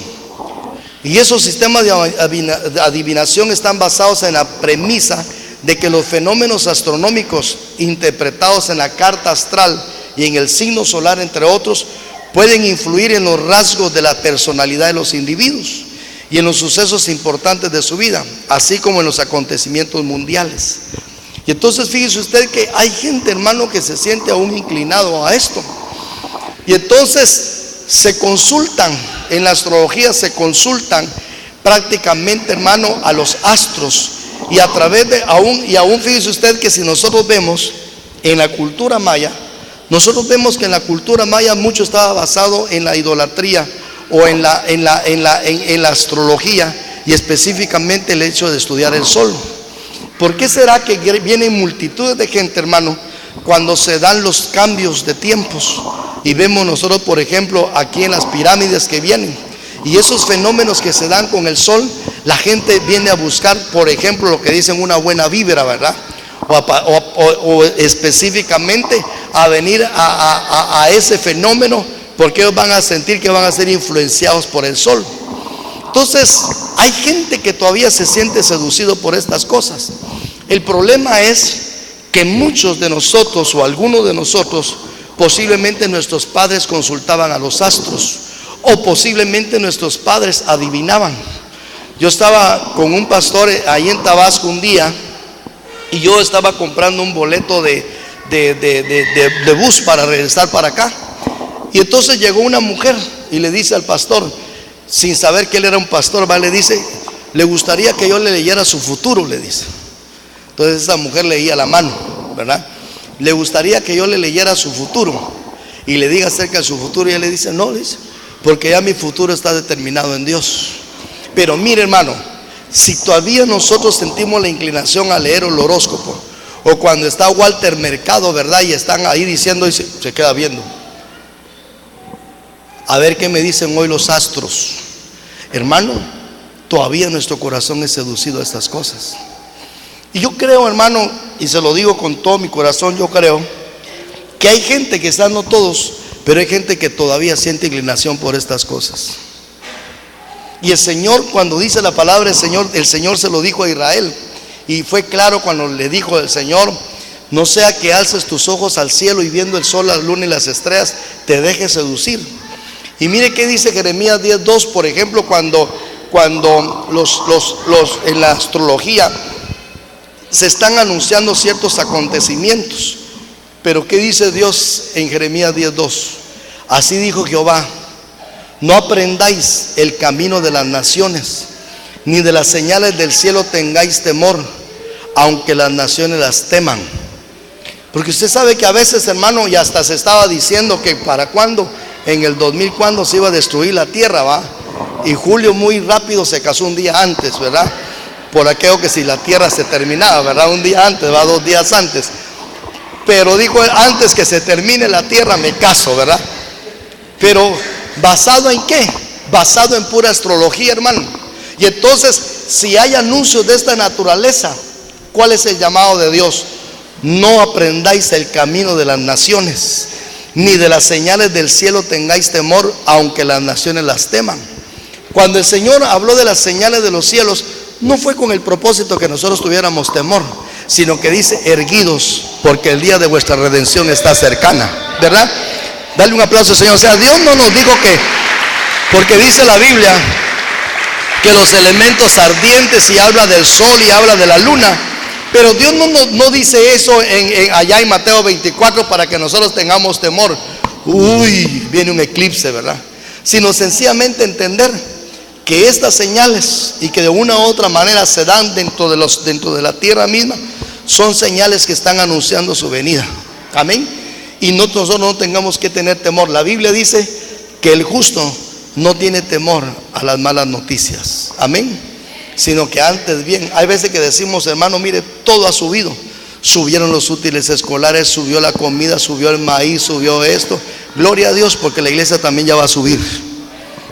Y esos sistemas de adivinación están basados en la premisa de que los fenómenos astronómicos interpretados en la carta astral y en el signo solar, entre otros, pueden influir en los rasgos de la personalidad de los individuos y en los sucesos importantes de su vida, así como en los acontecimientos mundiales. Y entonces fíjese usted que hay gente, hermano, que se siente aún inclinado a esto. Y entonces se consultan, en la astrología se consultan prácticamente, hermano, a los astros. Y a través de, aún fíjese usted que si nosotros vemos en la cultura maya, nosotros vemos que en la cultura maya mucho estaba basado en la idolatría o en la astrología, y específicamente el hecho de estudiar el sol. ¿Por qué será que vienen multitudes de gente, hermano, cuando se dan los cambios de tiempos? Y vemos nosotros, por ejemplo, aquí en las pirámides que vienen, y esos fenómenos que se dan con el sol, la gente viene a buscar, por ejemplo, lo que dicen una buena vibra, ¿verdad? O específicamente a venir a ese fenómeno, porque ellos van a sentir que van a ser influenciados por el sol. Entonces, hay gente que todavía se siente seducido por estas cosas. El problema es que muchos de nosotros o algunos de nosotros, posiblemente nuestros padres consultaban a los astros, o posiblemente nuestros padres adivinaban. Yo estaba con un pastor ahí en Tabasco un día, y yo estaba comprando un boleto de bus para regresar para acá. Y entonces llegó una mujer y le dice al pastor, sin saber que él era un pastor, le dice, le gustaría que yo le leyera su futuro, le dice. Entonces esa mujer leía la mano, ¿verdad? Le gustaría que yo le leyera su futuro y le diga acerca de su futuro. Y él le dice, no, le dice, porque ya mi futuro está determinado en Dios. Pero mire, hermano, si todavía nosotros sentimos la inclinación a leer el horóscopo, o cuando está Walter Mercado, ¿verdad? Y están ahí diciendo, y se queda viendo, a ver qué me dicen hoy los astros. Hermano, todavía nuestro corazón es seducido a estas cosas. Y yo creo, hermano, y se lo digo con todo mi corazón, yo creo que hay gente, que están, no todos, pero hay gente que todavía siente inclinación por estas cosas. Y el Señor, cuando dice la palabra el Señor se lo dijo a Israel, y fue claro cuando le dijo el Señor, no sea que alces tus ojos al cielo y viendo el sol, la luna y las estrellas te dejes seducir. Y mire qué dice Jeremías 10:2, por ejemplo, cuando en la astrología se están anunciando ciertos acontecimientos. Pero ¿qué dice Dios en Jeremías 10:2? Así dijo Jehová, no aprendáis el camino de las naciones, ni de las señales del cielo tengáis temor, aunque las naciones las teman. Porque usted sabe que a veces, hermano, y hasta se estaba diciendo que para cuándo, en el 2000, cuándo se iba a destruir la tierra, ¿va? Y Julio muy rápido se casó un día antes, ¿verdad? Por aquello que si la tierra se terminaba, ¿verdad? Un día antes, va, 2 días antes. Pero dijo él, antes que se termine la tierra me caso, ¿verdad? Pero ¿basado en qué? Basado en pura astrología, hermano. Y entonces, si hay anuncios de esta naturaleza, ¿cuál es el llamado de Dios? No aprendáis el camino de las naciones, ni de las señales del cielo tengáis temor, aunque las naciones las teman. Cuando el Señor habló de las señales de los cielos, no fue con el propósito que nosotros tuviéramos temor, sino que dice, erguidos, porque el día de vuestra redención está cercana, ¿verdad? Dale un aplauso al Señor. O sea, Dios no nos dijo que, porque dice la Biblia que los elementos ardientes, y habla del sol y habla de la luna, pero Dios no dice eso allá en Mateo 24 para que nosotros tengamos temor. Uy, viene un eclipse, ¿verdad? Sino sencillamente entender que estas señales, y que de una u otra manera se dan dentro de la tierra misma, son señales que están anunciando su venida. Amén. Y nosotros no tengamos que tener temor. La Biblia dice que el justo no tiene temor a las malas noticias. Amén. Sino que antes bien, hay veces que decimos, hermano, mire, todo ha subido. Subieron los útiles escolares, subió la comida, subió el maíz, subió esto. Gloria a Dios, porque la iglesia también ya va a subir.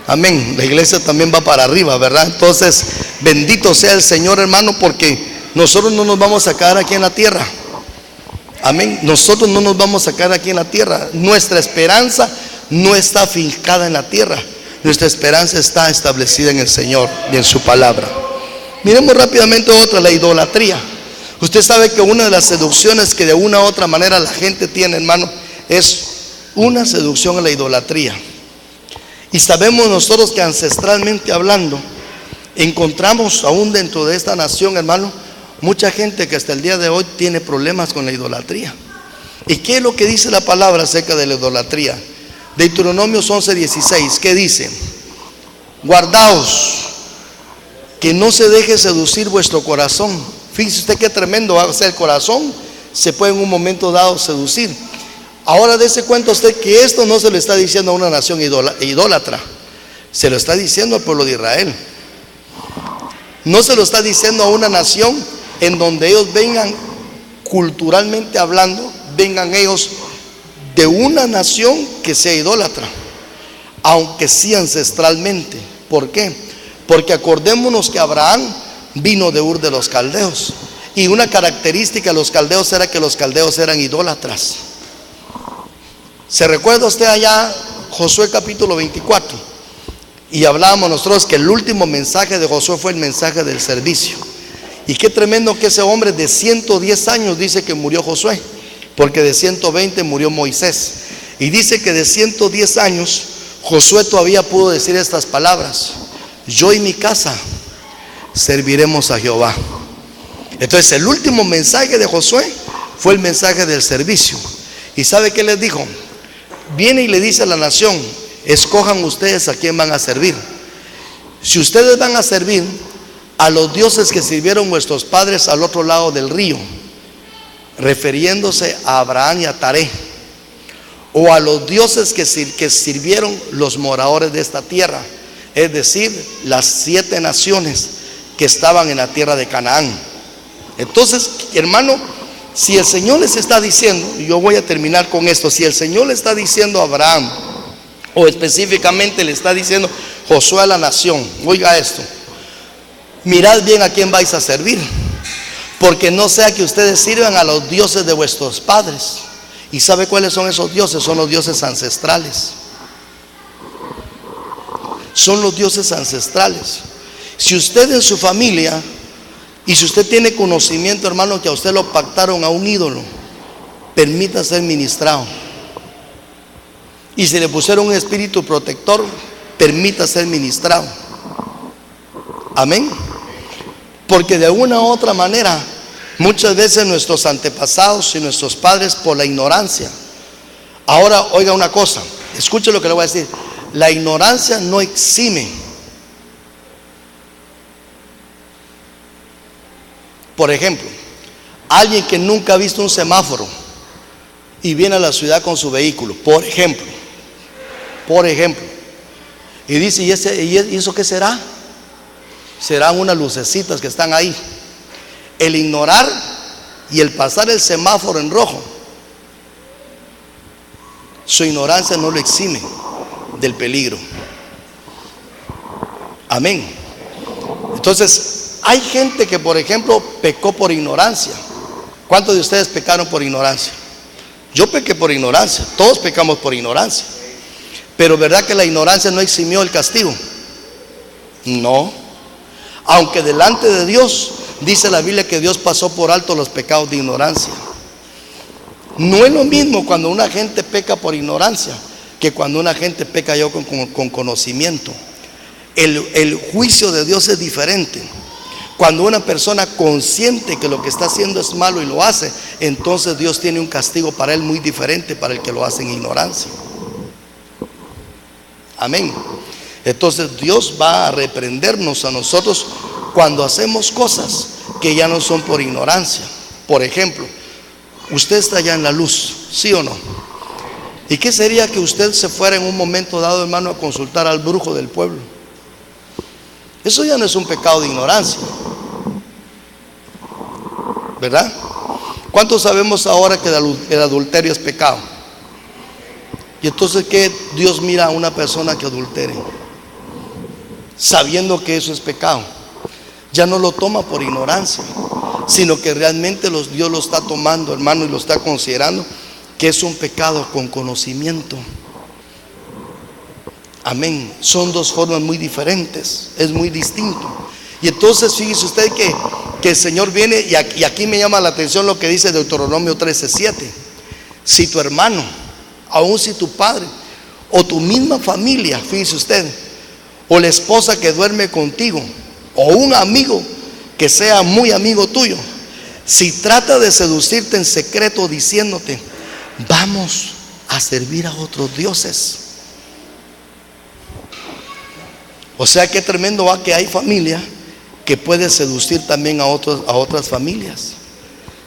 Amén. La iglesia también va para arriba, ¿verdad? Entonces, bendito sea el Señor, hermano, porque nosotros no nos vamos a quedar aquí en la tierra. Amén. Nosotros no nos vamos a quedar aquí en la tierra. Nuestra esperanza no está fincada en la tierra. Nuestra esperanza está establecida en el Señor y en su palabra. Miremos rápidamente otra, la idolatría. Usted sabe que una de las seducciones que de una u otra manera la gente tiene, hermano, es una seducción a la idolatría. Y sabemos nosotros que ancestralmente hablando, encontramos aún dentro de esta nación, hermano, mucha gente que hasta el día de hoy tiene problemas con la idolatría. ¿Y qué es lo que dice la palabra acerca de la idolatría? Deuteronomio 11:16, ¿qué dice? Guardaos, que no se deje seducir vuestro corazón. Fíjese usted qué tremendo, o sea, el corazón se puede en un momento dado seducir. Ahora dése cuenta usted que esto no se lo está diciendo a una nación idólatra, se lo está diciendo al pueblo de Israel. No se lo está diciendo a una nación en donde ellos vengan, culturalmente hablando, vengan ellos de una nación que sea idólatra, aunque sí ancestralmente. ¿Por qué? Porque acordémonos que Abraham vino de Ur de los Caldeos, y una característica de los caldeos era que los caldeos eran idólatras. ¿Se recuerda usted allá Josué capítulo 24? Y hablábamos nosotros que el último mensaje de Josué fue el mensaje del servicio. Y qué tremendo que ese hombre de 110 años dice que murió Josué, porque de 120 murió Moisés. Y dice que de 110 años Josué todavía pudo decir estas palabras: yo y mi casa serviremos a Jehová. Entonces el último mensaje de Josué fue el mensaje del servicio. ¿Y sabe qué les dijo? Viene y le dice a la nación: escojan ustedes a quién van a servir. Si ustedes van a servir a los dioses que sirvieron vuestros padres al otro lado del río, refiriéndose a Abraham y a Taré, o a los dioses que sirvieron los moradores de esta tierra, es decir, las 7 naciones que estaban en la tierra de Canaán. Entonces, hermano, si el Señor les está diciendo, y yo voy a terminar con esto, si el Señor le está diciendo a Abraham, o específicamente le está diciendo Josué a la nación, oiga esto: mirad bien a quién vais a servir, porque no sea que ustedes sirvan a los dioses de vuestros padres. ¿Y sabe cuáles son esos dioses? Son los dioses ancestrales. Son los dioses ancestrales. Si usted en su familia, y si usted tiene conocimiento, hermano, que a usted lo pactaron a un ídolo, permita ser ministrado. Y si le pusieron un espíritu protector, permita ser ministrado. Amén. Porque de una u otra manera, muchas veces nuestros antepasados y nuestros padres, por la ignorancia. Ahora oiga una cosa, escuche lo que le voy a decir: la ignorancia no exime. Por ejemplo, alguien que nunca ha visto un semáforo, y viene a la ciudad con su vehículo, por ejemplo, y dice, ¿y eso qué será? Serán unas lucecitas que están ahí. El ignorar y el pasar el semáforo en rojo, su ignorancia no lo exime del peligro. Amén. Entonces, hay gente que, por ejemplo, pecó por ignorancia. ¿Cuántos de ustedes pecaron por ignorancia? Yo pequé por ignorancia. Todos pecamos por ignorancia. Pero ¿verdad que la ignorancia no eximió el castigo? No. Aunque delante de Dios, dice la Biblia que Dios pasó por alto los pecados de ignorancia. No es lo mismo cuando una gente peca por ignorancia que cuando una gente peca con conocimiento. El juicio de Dios es diferente. Cuando una persona consciente que lo que está haciendo es malo y lo hace, entonces Dios tiene un castigo para él muy diferente para el que lo hace en ignorancia. Amén. Entonces Dios va a reprendernos a nosotros cuando hacemos cosas que ya no son por ignorancia. Por ejemplo, usted está ya en la luz, ¿sí o no? ¿Y qué sería que usted se fuera en un momento dado, hermano, a consultar al brujo del pueblo? Eso ya no es un pecado de ignorancia, ¿verdad? ¿Cuántos sabemos ahora que el adulterio es pecado? Y entonces, ¿qué Dios mira a una persona que adultere? Sabiendo que eso es pecado, ya no lo toma por ignorancia, sino que realmente Dios lo está tomando, hermano, y lo está considerando que es un pecado con conocimiento. Amén. Son dos formas muy diferentes, es muy distinto. Y entonces fíjese usted que el Señor viene, y aquí me llama la atención lo que dice Deuteronomio 13:7. Si tu hermano, aun si tu padre o tu misma familia, fíjese usted, o la esposa que duerme contigo, o un amigo que sea muy amigo tuyo, si trata de seducirte en secreto diciéndote, vamos a servir a otros dioses. O sea, qué tremendo va que hay familia que puede seducir también a otras familias.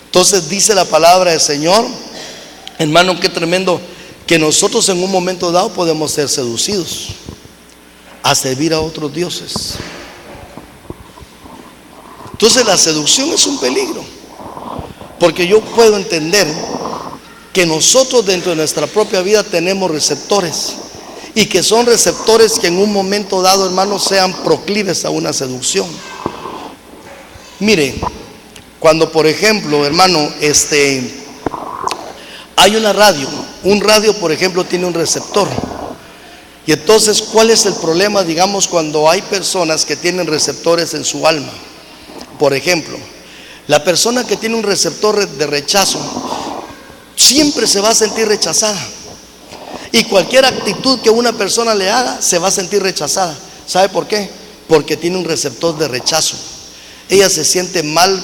Entonces dice la palabra del Señor, hermano, qué tremendo que nosotros en un momento dado podemos ser seducidos a servir a otros dioses. Entonces la seducción es un peligro, porque yo puedo entender que nosotros dentro de nuestra propia vida tenemos receptores, y que son receptores que en un momento dado, hermanos, sean proclives a una seducción. Mire, cuando por ejemplo, hermano, hay una radio, un radio por ejemplo tiene un receptor. Y entonces, ¿cuál es el problema, digamos, cuando hay personas que tienen receptores en su alma? Por ejemplo, la persona que tiene un receptor de rechazo siempre se va a sentir rechazada. Y cualquier actitud que una persona le haga se va a sentir rechazada. ¿Sabe por qué? Porque tiene un receptor de rechazo. Ella se siente mal,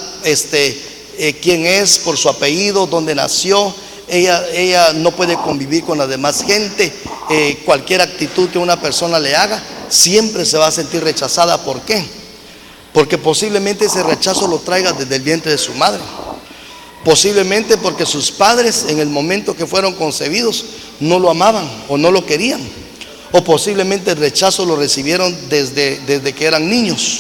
quién es, por su apellido, dónde nació. Ella no puede convivir con la demás gente. Cualquier actitud que una persona le haga siempre se va a sentir rechazada. ¿Por qué? Porque posiblemente ese rechazo lo traiga desde el vientre de su madre. Posiblemente porque sus padres en el momento que fueron concebidos no lo amaban o no lo querían. O posiblemente el rechazo lo recibieron desde que eran niños.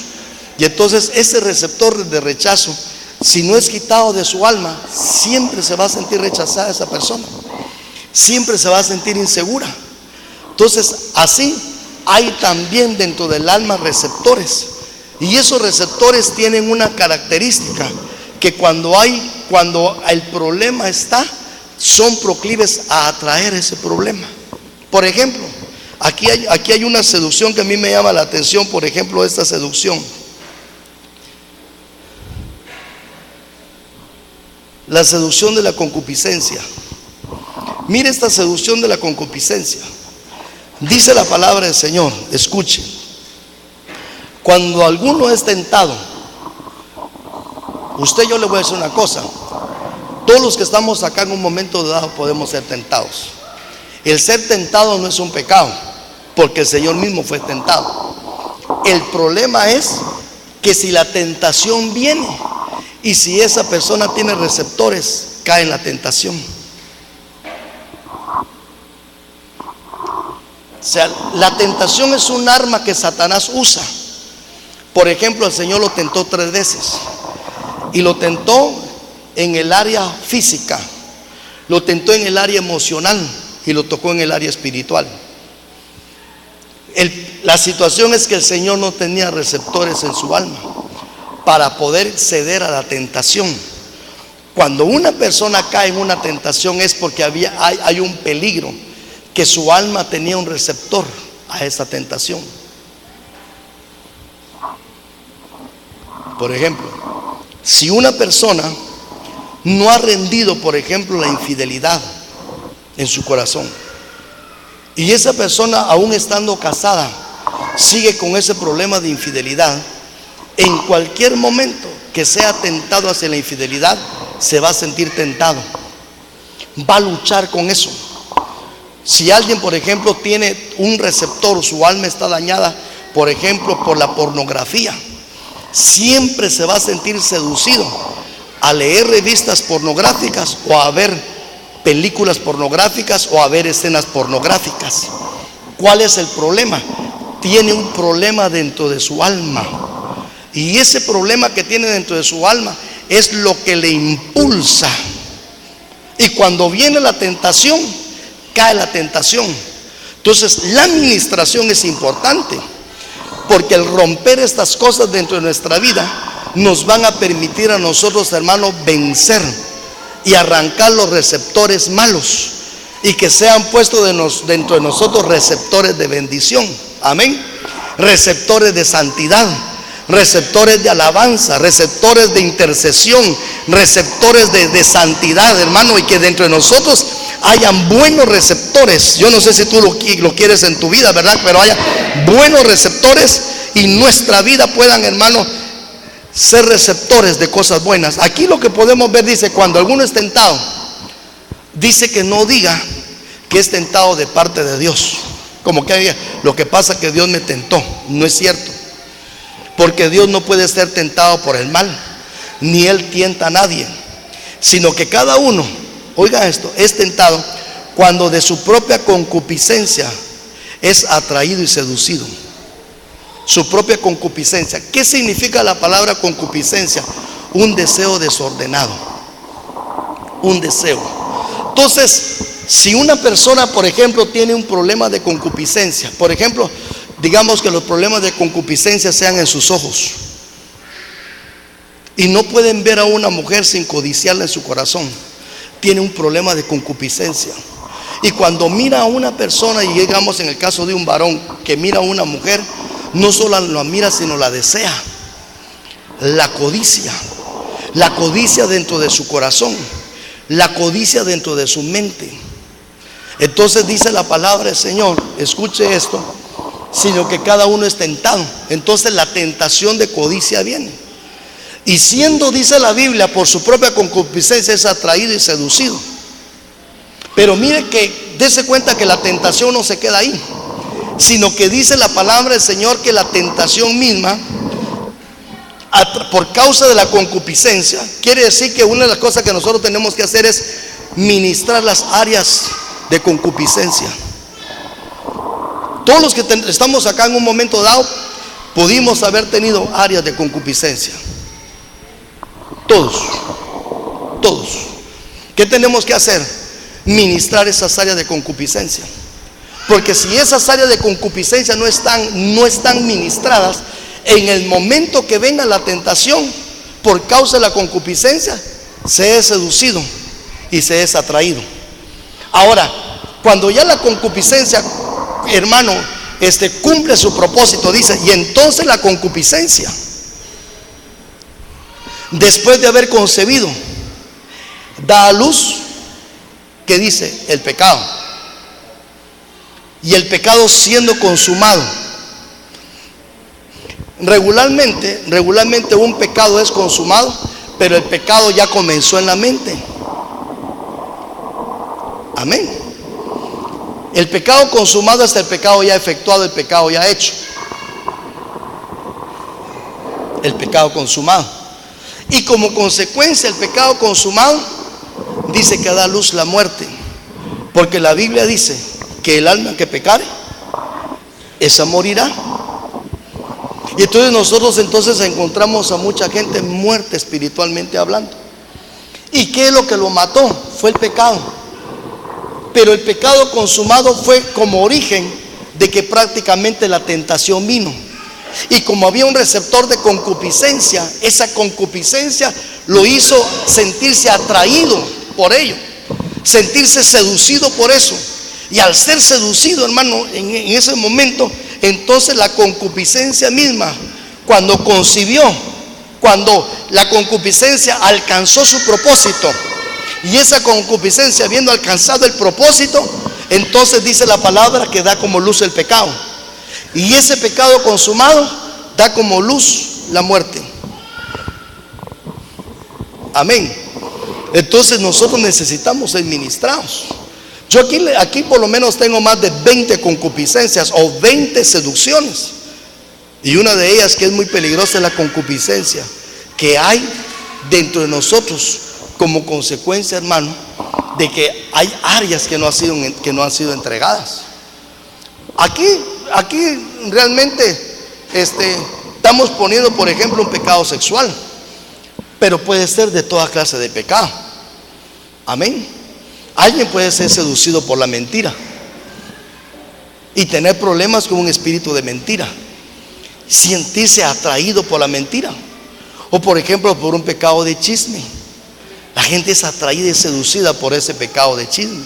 Y entonces ese receptor de rechazo, si no es quitado de su alma, siempre se va a sentir rechazada esa persona. Siempre se va a sentir insegura. Entonces así hay también dentro del alma receptores. Y esos receptores tienen una característica, que cuando el problema está, son proclives a atraer ese problema. Por ejemplo, aquí hay una seducción que a mí me llama la atención. Por ejemplo, esta seducción, la seducción de la concupiscencia. Mire esta seducción de la concupiscencia. Dice la palabra del Señor, escuche: cuando alguno es tentado, yo le voy a decir una cosa, todos los que estamos acá en un momento dado podemos ser tentados. El ser tentado no es un pecado, porque el Señor mismo fue tentado. El problema es que si la tentación viene y si esa persona tiene receptores, cae en la tentación. sea, la tentación es un arma que Satanás usa. Por ejemplo, el Señor lo tentó 3 veces. Y lo tentó en el área física, lo tentó en el área emocional y lo tocó en el área espiritual. La situación es que el Señor no tenía receptores en su alma para poder ceder a la tentación. Cuando una persona cae en una tentación es porque hay un peligro, que su alma tenía un receptor a esa tentación. Por ejemplo, si una persona no ha rendido, por ejemplo, la infidelidad en su corazón, y esa persona, aún estando casada, sigue con ese problema de infidelidad, en cualquier momento que sea tentado hacia la infidelidad, se va a sentir tentado, va a luchar con eso. Si alguien, por ejemplo, tiene un receptor, su alma está dañada, por ejemplo, por la pornografía, siempre se va a sentir seducido a leer revistas pornográficas o a ver películas pornográficas o a ver escenas pornográficas. ¿Cuál es el problema? Tiene un problema dentro de su alma, y ese problema que tiene dentro de su alma es lo que le impulsa, y cuando viene la tentación, cae la tentación. Entonces la administración es importante, porque el romper estas cosas dentro de nuestra vida nos van a permitir a nosotros, hermanos, vencer y arrancar los receptores malos, y que sean puestos dentro de nosotros receptores de bendición. Amén. Receptores de santidad, receptores de alabanza, receptores de intercesión, receptores de santidad, hermano, y que dentro de nosotros hayan buenos receptores. Yo no sé si tú lo quieres en tu vida, ¿verdad? Pero haya buenos receptores, y nuestra vida puedan, hermano, ser receptores de cosas buenas. Aquí lo que podemos ver, dice, cuando alguno es tentado, dice que no diga que es tentado de parte de Dios, como que diga, lo que pasa es que Dios me tentó. No es cierto, porque Dios no puede ser tentado por el mal, ni Él tienta a nadie, sino que cada uno, oiga esto, es tentado cuando de su propia concupiscencia es atraído y seducido. Su propia concupiscencia. ¿Qué significa la palabra concupiscencia? Un deseo desordenado, un deseo. Entonces, si una persona, por ejemplo, tiene un problema de concupiscencia, por ejemplo, digamos que los problemas de concupiscencia sean en sus ojos, y no pueden ver a una mujer sin codiciarla en su corazón, tiene un problema de concupiscencia. Y cuando mira a una persona, y llegamos en el caso de un varón que mira a una mujer, no solo la mira, sino la desea. La codicia dentro de su corazón, la codicia dentro de su mente. Entonces dice la palabra del Señor, escuche esto, sino que cada uno es tentado. Entonces la tentación de codicia viene, y siendo, dice la Biblia, por su propia concupiscencia es atraído y seducido. Pero mire que dése cuenta que la tentación no se queda ahí, sino que dice la palabra del Señor que la tentación misma, por causa de la concupiscencia, quiere decir que una de las cosas que nosotros tenemos que hacer es ministrar las áreas de concupiscencia. Todos los que estamos acá en un momento dado pudimos haber tenido áreas de concupiscencia. Todos. ¿Qué tenemos que hacer? Ministrar esas áreas de concupiscencia. Porque si esas áreas de concupiscencia no están ministradas, en el momento que venga la tentación, por causa de la concupiscencia, se es seducido y se es atraído. Ahora, cuando ya la concupiscencia, hermano, cumple su propósito, dice, y entonces la concupiscencia, después de haber concebido, da a luz, ¿qué dice? El pecado. Y el pecado siendo consumado. Regularmente un pecado es consumado, pero el pecado ya comenzó en la mente. Amén. El pecado consumado es el pecado ya efectuado, el pecado ya hecho. El pecado consumado. Y como consecuencia el pecado consumado, dice que da a luz la muerte. Porque la Biblia dice que el alma que pecare, esa morirá. Y entonces nosotros entonces encontramos a mucha gente muerta espiritualmente hablando. ¿Y qué es lo que lo mató? Fue el pecado. Pero el pecado consumado fue como origen de que prácticamente la tentación vino. Y como había un receptor de concupiscencia, esa concupiscencia lo hizo sentirse atraído por ello, sentirse seducido por eso. Y al ser seducido, hermano, en ese momento, entonces la concupiscencia misma, cuando concibió, cuando la concupiscencia alcanzó su propósito, y esa concupiscencia habiendo alcanzado el propósito, entonces dice la palabra que da como luz el pecado. Y ese pecado consumado da como luz la muerte. Amén. Entonces nosotros necesitamos ser ministrados. Yo aquí por lo menos tengo más de 20 concupiscencias o 20 seducciones. Y una de ellas que es muy peligrosa es la concupiscencia que hay dentro de nosotros como consecuencia, hermano, de que hay áreas que no han sido entregadas. Aquí realmente estamos poniendo, por ejemplo, un pecado sexual, pero puede ser de toda clase de pecado. Amén. Alguien puede ser seducido por la mentira y tener problemas con un espíritu de mentira, sentirse atraído por la mentira, o por ejemplo por un pecado de chisme. La gente es atraída y seducida por ese pecado de chisme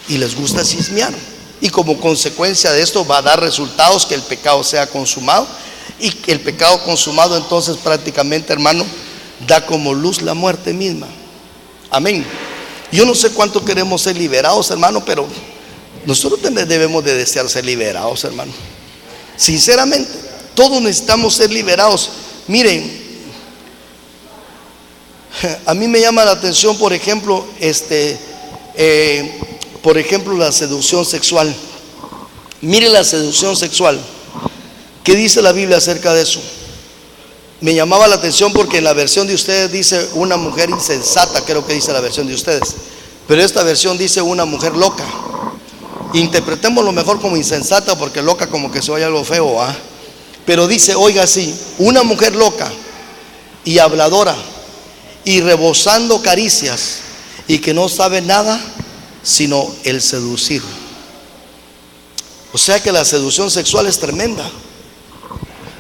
y les gusta chismear, y como consecuencia de esto va a dar resultados que el pecado sea consumado, y que el pecado consumado entonces prácticamente, hermano, da como luz la muerte misma. Amén. Yo no sé cuánto queremos ser liberados, hermano, pero nosotros debemos de desear ser liberados, hermano. Sinceramente, todos necesitamos ser liberados. Miren, a mí me llama la atención, por ejemplo, la seducción sexual. Mire la seducción sexual. ¿Qué dice la Biblia acerca de eso? Me llamaba la atención porque en la versión de ustedes dice una mujer insensata, creo que dice la versión de ustedes, pero esta versión dice una mujer loca. Interpretémoslo mejor como insensata, porque loca como que se oye algo feo, ¿ah? Pero dice, oiga así, una mujer loca y habladora y rebosando caricias, y que no sabe nada sino el seducir. O sea que la seducción sexual es tremenda.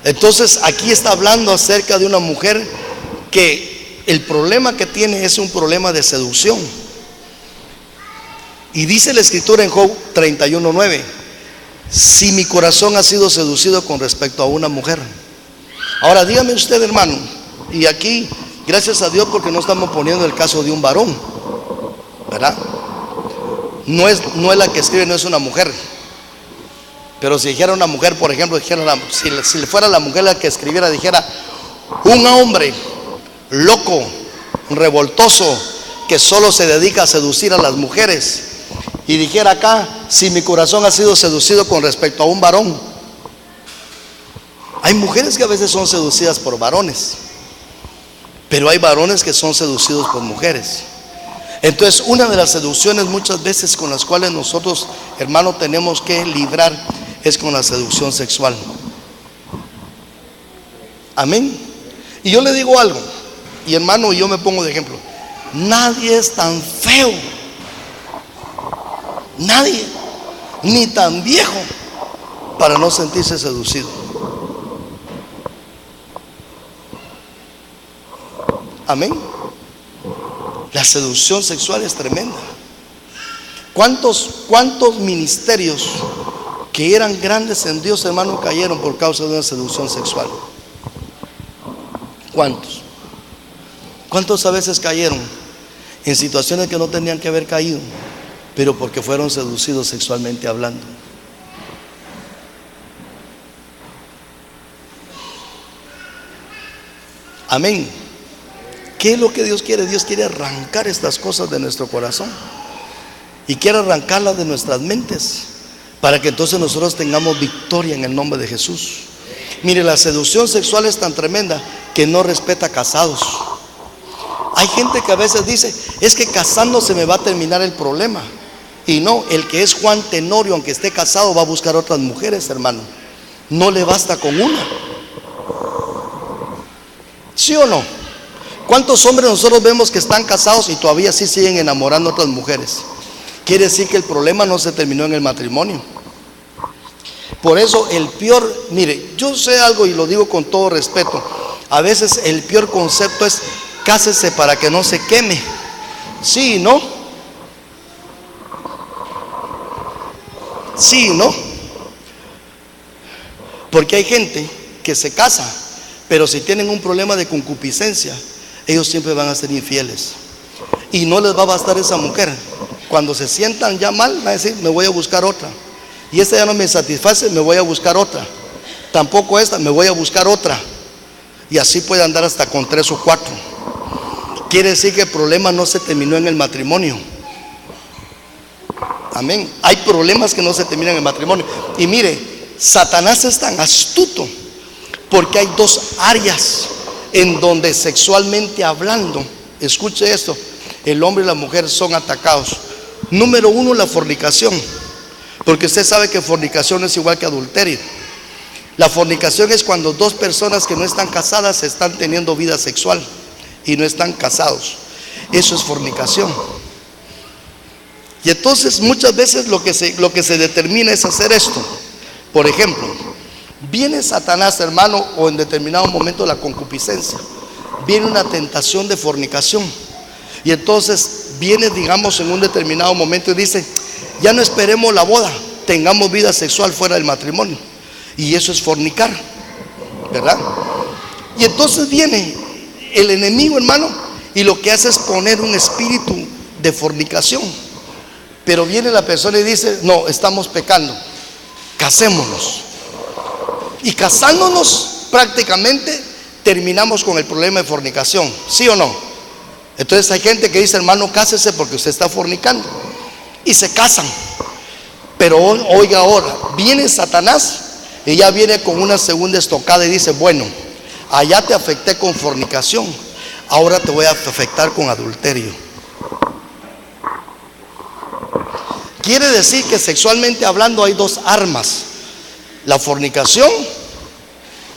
Entonces aquí está hablando acerca de una mujer que el problema que tiene es un problema de seducción. Y dice la escritura en Job 31:9: si mi corazón ha sido seducido con respecto a una mujer. Ahora dígame usted, hermano, y aquí gracias a Dios porque no estamos poniendo el caso de un varón, ¿verdad? No es la que escribe, no es una mujer. Pero si dijera una mujer, por ejemplo, si fuera la mujer la que escribiera, dijera un hombre loco, revoltoso, que solo se dedica a seducir a las mujeres, y dijera acá, si mi corazón ha sido seducido con respecto a un varón. Hay mujeres que a veces son seducidas por varones, pero hay varones que son seducidos por mujeres. Entonces, una de las seducciones muchas veces con las cuales nosotros, hermano, tenemos que librar es con la seducción sexual. Amén. Y yo le digo algo, y hermano, yo me pongo de ejemplo. Nadie es tan feo, nadie, ni tan viejo, para no sentirse seducido. Amén. La seducción sexual es tremenda. ¿Cuántos ministerios que eran grandes en Dios, hermano, cayeron por causa de una seducción sexual? ¿Cuántos a veces cayeron en situaciones que no tenían que haber caído, pero porque fueron seducidos sexualmente hablando? Amén. ¿Qué es lo que Dios quiere? Dios quiere arrancar estas cosas de nuestro corazón y quiere arrancarlas de nuestras mentes, para que entonces nosotros tengamos victoria en el nombre de Jesús. Mire, la seducción sexual es tan tremenda que no respeta casados. Hay gente que a veces dice, es que casándose me va a terminar el problema. Y no, el que es Juan Tenorio, aunque esté casado, va a buscar otras mujeres, hermano. No le basta con una. ¿Sí o no? ¿Cuántos hombres nosotros vemos que están casados y todavía sí siguen enamorando a otras mujeres? Quiere decir que el problema no se terminó en el matrimonio. Por eso el peor, mire, yo sé algo y lo digo con todo respeto. A veces el peor concepto es: cásese para que no se queme. Sí y no. Sí y no. Porque hay gente que se casa, pero si tienen un problema de concupiscencia, ellos siempre van a ser infieles. Y no les va a bastar esa mujer. Cuando se sientan ya mal, van a decir: me voy a buscar otra. Y esta ya no me satisface, me voy a buscar otra. Tampoco esta, me voy a buscar otra. Y así puede andar hasta con 3 o 4. Quiere decir que el problema no se terminó en el matrimonio. Amén. Hay problemas que no se terminan en el matrimonio. Y mire, Satanás es tan astuto porque hay 2 áreas en donde sexualmente hablando, escuche esto, el hombre y la mujer son atacados. Número 1, la fornicación. Porque usted sabe que fornicación es igual que adulterio. La fornicación es cuando 2 personas que no están casadas están teniendo vida sexual y no están casados. Eso es fornicación. Y entonces muchas veces lo que se determina es hacer esto. Por ejemplo, viene Satanás, hermano, o en determinado momento la concupiscencia, viene una tentación de fornicación. Y entonces viene, digamos, en un determinado momento y dice: ya no esperemos la boda, tengamos vida sexual fuera del matrimonio. Y eso es fornicar, ¿verdad? Y entonces viene el enemigo, hermano, y lo que hace es poner un espíritu de fornicación. Pero viene la persona y dice: no, estamos pecando, casémonos. Y casándonos prácticamente terminamos con el problema de fornicación, ¿sí o no? Entonces hay gente que dice: hermano, cásese porque usted está fornicando. Y se casan. Pero oiga ahora, viene Satanás y ya viene con una segunda estocada y dice: bueno, allá te afecté con fornicación, ahora te voy a afectar con adulterio. Quiere decir que sexualmente hablando hay 2 armas: la fornicación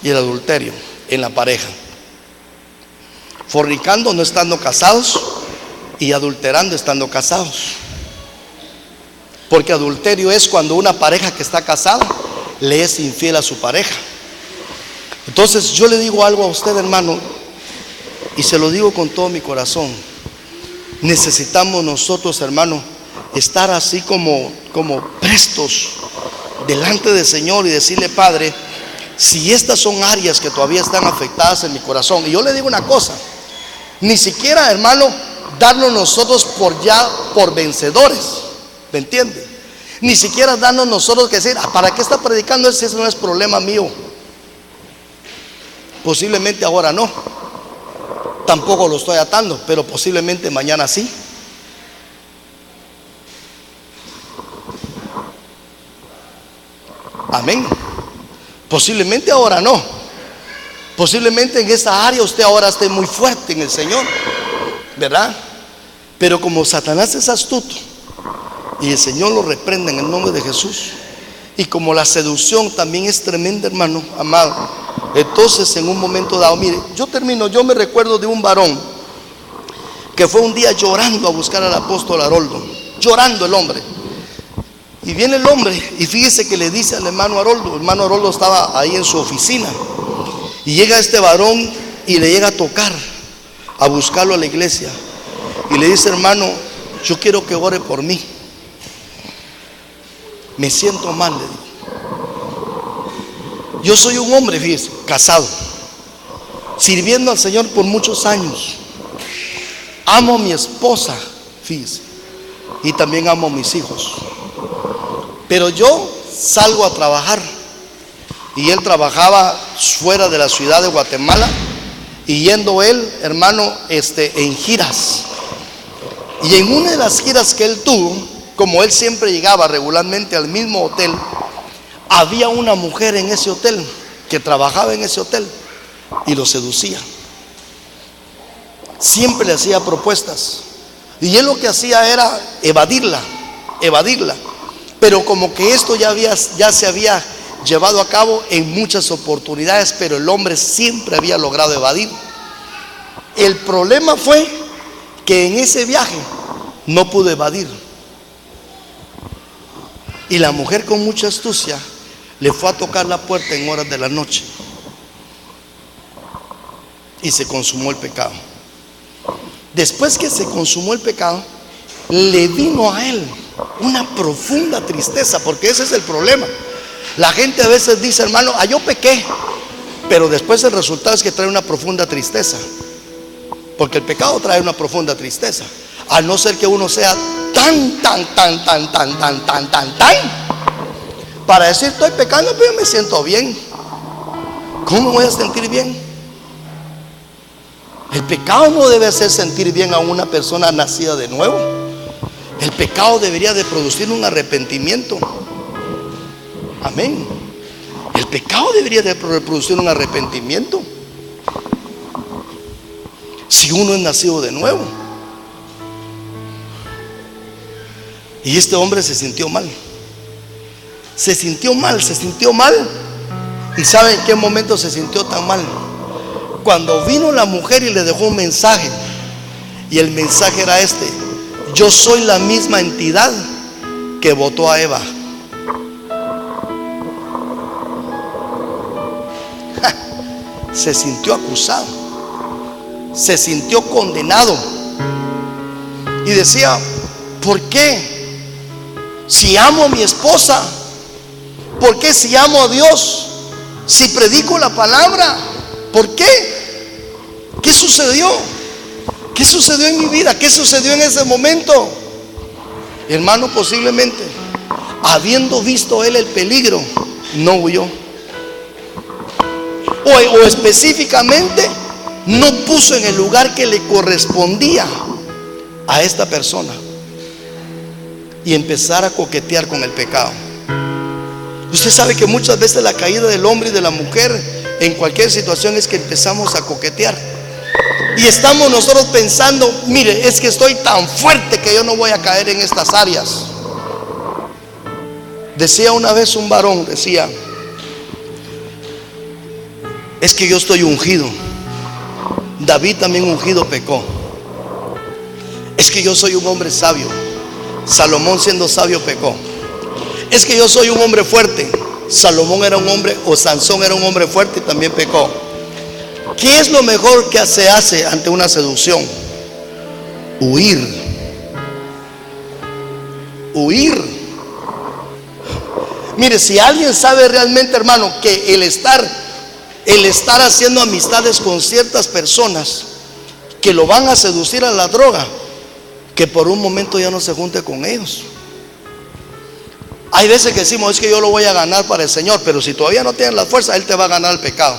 y el adulterio en la pareja. Fornicando no estando casados y adulterando estando casados. Porque adulterio es cuando una pareja que está casada le es infiel a su pareja. Entonces yo le digo algo a usted, hermano, y se lo digo con todo mi corazón: necesitamos nosotros, hermano, estar así como prestos delante del Señor y decirle: Padre, si estas son áreas que todavía están afectadas en mi corazón. Y yo le digo una cosa: ni siquiera, hermano, darnos nosotros por vencedores, ¿me entiende? Ni siquiera darnos nosotros que decir: ¿para qué está predicando? Ese no es problema mío. Posiblemente ahora no, tampoco lo estoy atando, pero posiblemente mañana sí. Amén. Posiblemente ahora no. Posiblemente en esa área usted ahora esté muy fuerte en el Señor, ¿verdad? Pero como Satanás es astuto y el Señor lo reprende en el nombre de Jesús, y como la seducción también es tremenda, hermano amado, entonces en un momento dado, mire, yo termino, yo me recuerdo de un varón que fue un día llorando a buscar al apóstol Haroldo, llorando el hombre. Y viene el hombre y fíjese que le dice al hermano Haroldo, el hermano Haroldo estaba ahí en su oficina, y llega este varón y le llega a tocar, a buscarlo a la iglesia, y le dice: hermano, yo quiero que ore por mí, me siento mal, le digo. Yo soy un hombre, fíjese, casado, sirviendo al Señor por muchos años, amo a mi esposa, fíjese, y también amo a mis hijos. Pero yo salgo a trabajar y él trabajaba fuera de la ciudad de Guatemala, y yendo él, hermano, en giras. Y en una de las giras que él tuvo, como él siempre llegaba regularmente al mismo hotel, había una mujer en ese hotel que trabajaba en ese hotel y lo seducía. Siempre le hacía propuestas y él lo que hacía era evadirla evadirla. Pero como que esto ya se había llevado a cabo en muchas oportunidades, pero el hombre siempre había logrado evadir. El problema fue que en ese viaje no pudo evadir. Y la mujer, con mucha astucia, le fue a tocar la puerta en horas de la noche. Y se consumó el pecado. Después que se consumó el pecado, le vino a él una profunda tristeza, porque ese es el problema. La gente a veces dice, hermano, yo pequé, pero después el resultado es que trae una profunda tristeza, porque el pecado trae una profunda tristeza. A no ser que uno sea tan para decir, estoy pecando, pero yo me siento bien. ¿Cómo me voy a sentir bien? El pecado no debe hacer sentir bien a una persona nacida de nuevo. El pecado debería de producir un arrepentimiento. Amén. El pecado debería de producir un arrepentimiento si uno es nacido de nuevo. Y este hombre se sintió mal. Se sintió mal. ¿Y sabe en qué momento se sintió tan mal? Cuando vino la mujer y le dejó un mensaje. Y el mensaje era este: yo soy la misma entidad que votó a Eva. Se sintió acusado, se sintió condenado. Y decía, ¿por qué? Si amo a mi esposa, ¿por qué si amo a Dios? Si predico la palabra, ¿por qué? ¿Qué sucedió? ¿Qué sucedió en mi vida? ¿Qué sucedió en ese momento? Hermano, posiblemente, habiendo visto él el peligro, no huyó. O específicamente, no puso en el lugar que le correspondía a esta persona y empezar a coquetear con el pecado. Usted sabe que muchas veces la caída del hombre y de la mujer en cualquier situación es que empezamos a coquetear. Y estamos nosotros pensando, mire, es que estoy tan fuerte que yo no voy a caer en estas áreas. Decía una vez un varón, decía, es que yo estoy ungido. David también ungido pecó. Es que yo soy un hombre sabio. Salomón, siendo sabio, pecó. Es que yo soy un hombre fuerte. Salomón era un hombre, o Sansón era un hombre fuerte y también pecó. ¿Qué es lo mejor que se hace ante una seducción? Huir. Huir. Mire, si alguien sabe realmente, hermano, que el estar haciendo amistades con ciertas personas que lo van a seducir a la droga, que por un momento ya no se junte con ellos. Hay veces que decimos, es que yo lo voy a ganar para el Señor, pero si todavía no tienes la fuerza, Él te va a ganar el pecado.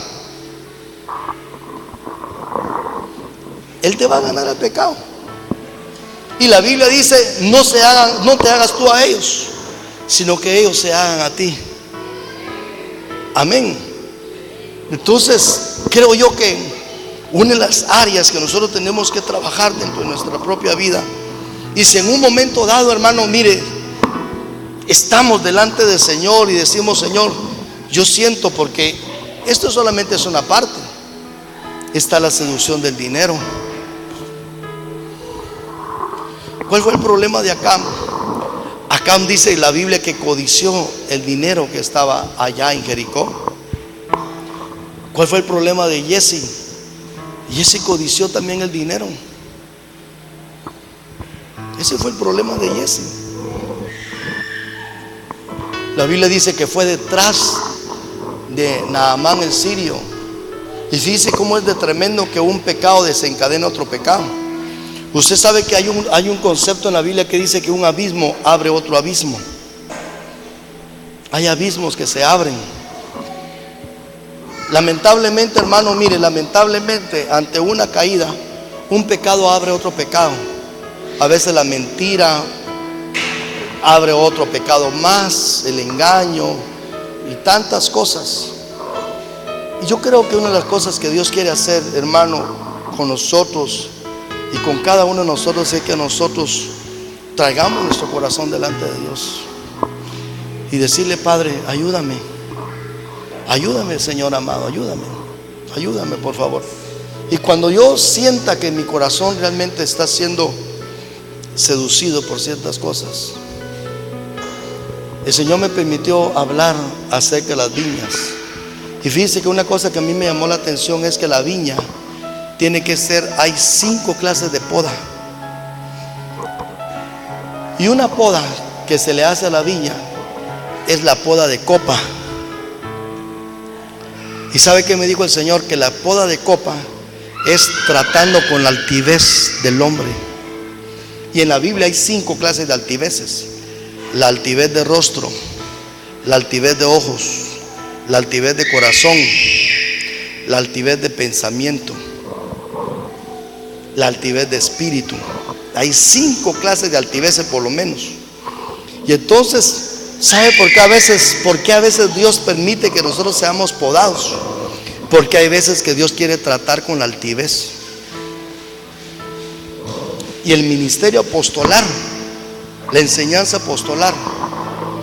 Él te va a ganar el pecado. Y la Biblia dice, no te hagas tú a ellos, sino que ellos se hagan a ti. Amén. Entonces, creo yo que una de las áreas que nosotros tenemos que trabajar dentro de nuestra propia vida, y si en un momento dado, hermano, mire, estamos delante del Señor y decimos, Señor, yo siento, porque esto solamente es una parte, está la seducción del dinero. ¿Cuál fue el problema de Acán? Acán dice en la Biblia que codició el dinero que estaba allá en Jericó. ¿Cuál fue el problema de Jesse? Jesse codició también el dinero. Ese fue el problema de Jesse. La Biblia dice que fue detrás de Naamán el sirio. Y dice cómo es de tremendo que un pecado desencadena otro pecado. Usted sabe que hay un concepto en la Biblia que dice que un abismo abre otro abismo. Hay abismos que se abren. Lamentablemente, hermano, mire, lamentablemente ante una caída, un pecado abre otro pecado. A veces la mentira abre otro pecado más, el engaño y tantas cosas. Y yo creo que una de las cosas que Dios quiere hacer, hermano, con nosotros y con cada uno de nosotros, es que nosotros Traigamos nuestro corazón delante de Dios y decirle: Padre, ayúdame, ayúdame, Señor amado, ayúdame, ayúdame por favor. Y cuando yo sienta que mi corazón realmente está siendo seducido por ciertas cosas, el Señor me permitió hablar acerca de las viñas. Y fíjense que una cosa que a mí me llamó la atención es que la viña tiene que ser, hay 5 clases de poda. Y una poda que se le hace a la viña es la poda de copa. ¿Y sabe qué me dijo el Señor? Que la poda de copa es tratando con la altivez del hombre. Y en la Biblia hay 5 clases de altiveces: la altivez de rostro, la altivez de ojos, la altivez de corazón, la altivez de pensamiento, la altivez de espíritu. Hay 5 clases de altiveces por lo menos. Y entonces, ¿sabe por qué a veces Dios permite que nosotros seamos podados? Porque hay veces que Dios quiere tratar con la altivez. Y el ministerio apostolar, la enseñanza apostolar,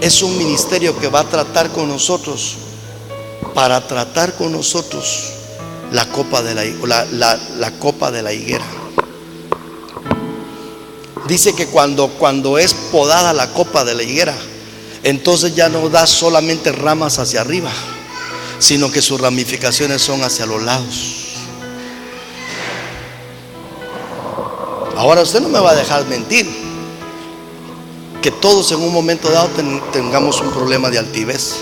es un ministerio que va a tratar con nosotros, para tratar con nosotros la copa de la copa de la higuera. Dice que cuando es podada la copa de la higuera, entonces ya no da solamente ramas hacia arriba, sino que sus ramificaciones son hacia los lados. Ahora usted no me va a dejar mentir que todos en un momento dado tengamos un problema de altivez.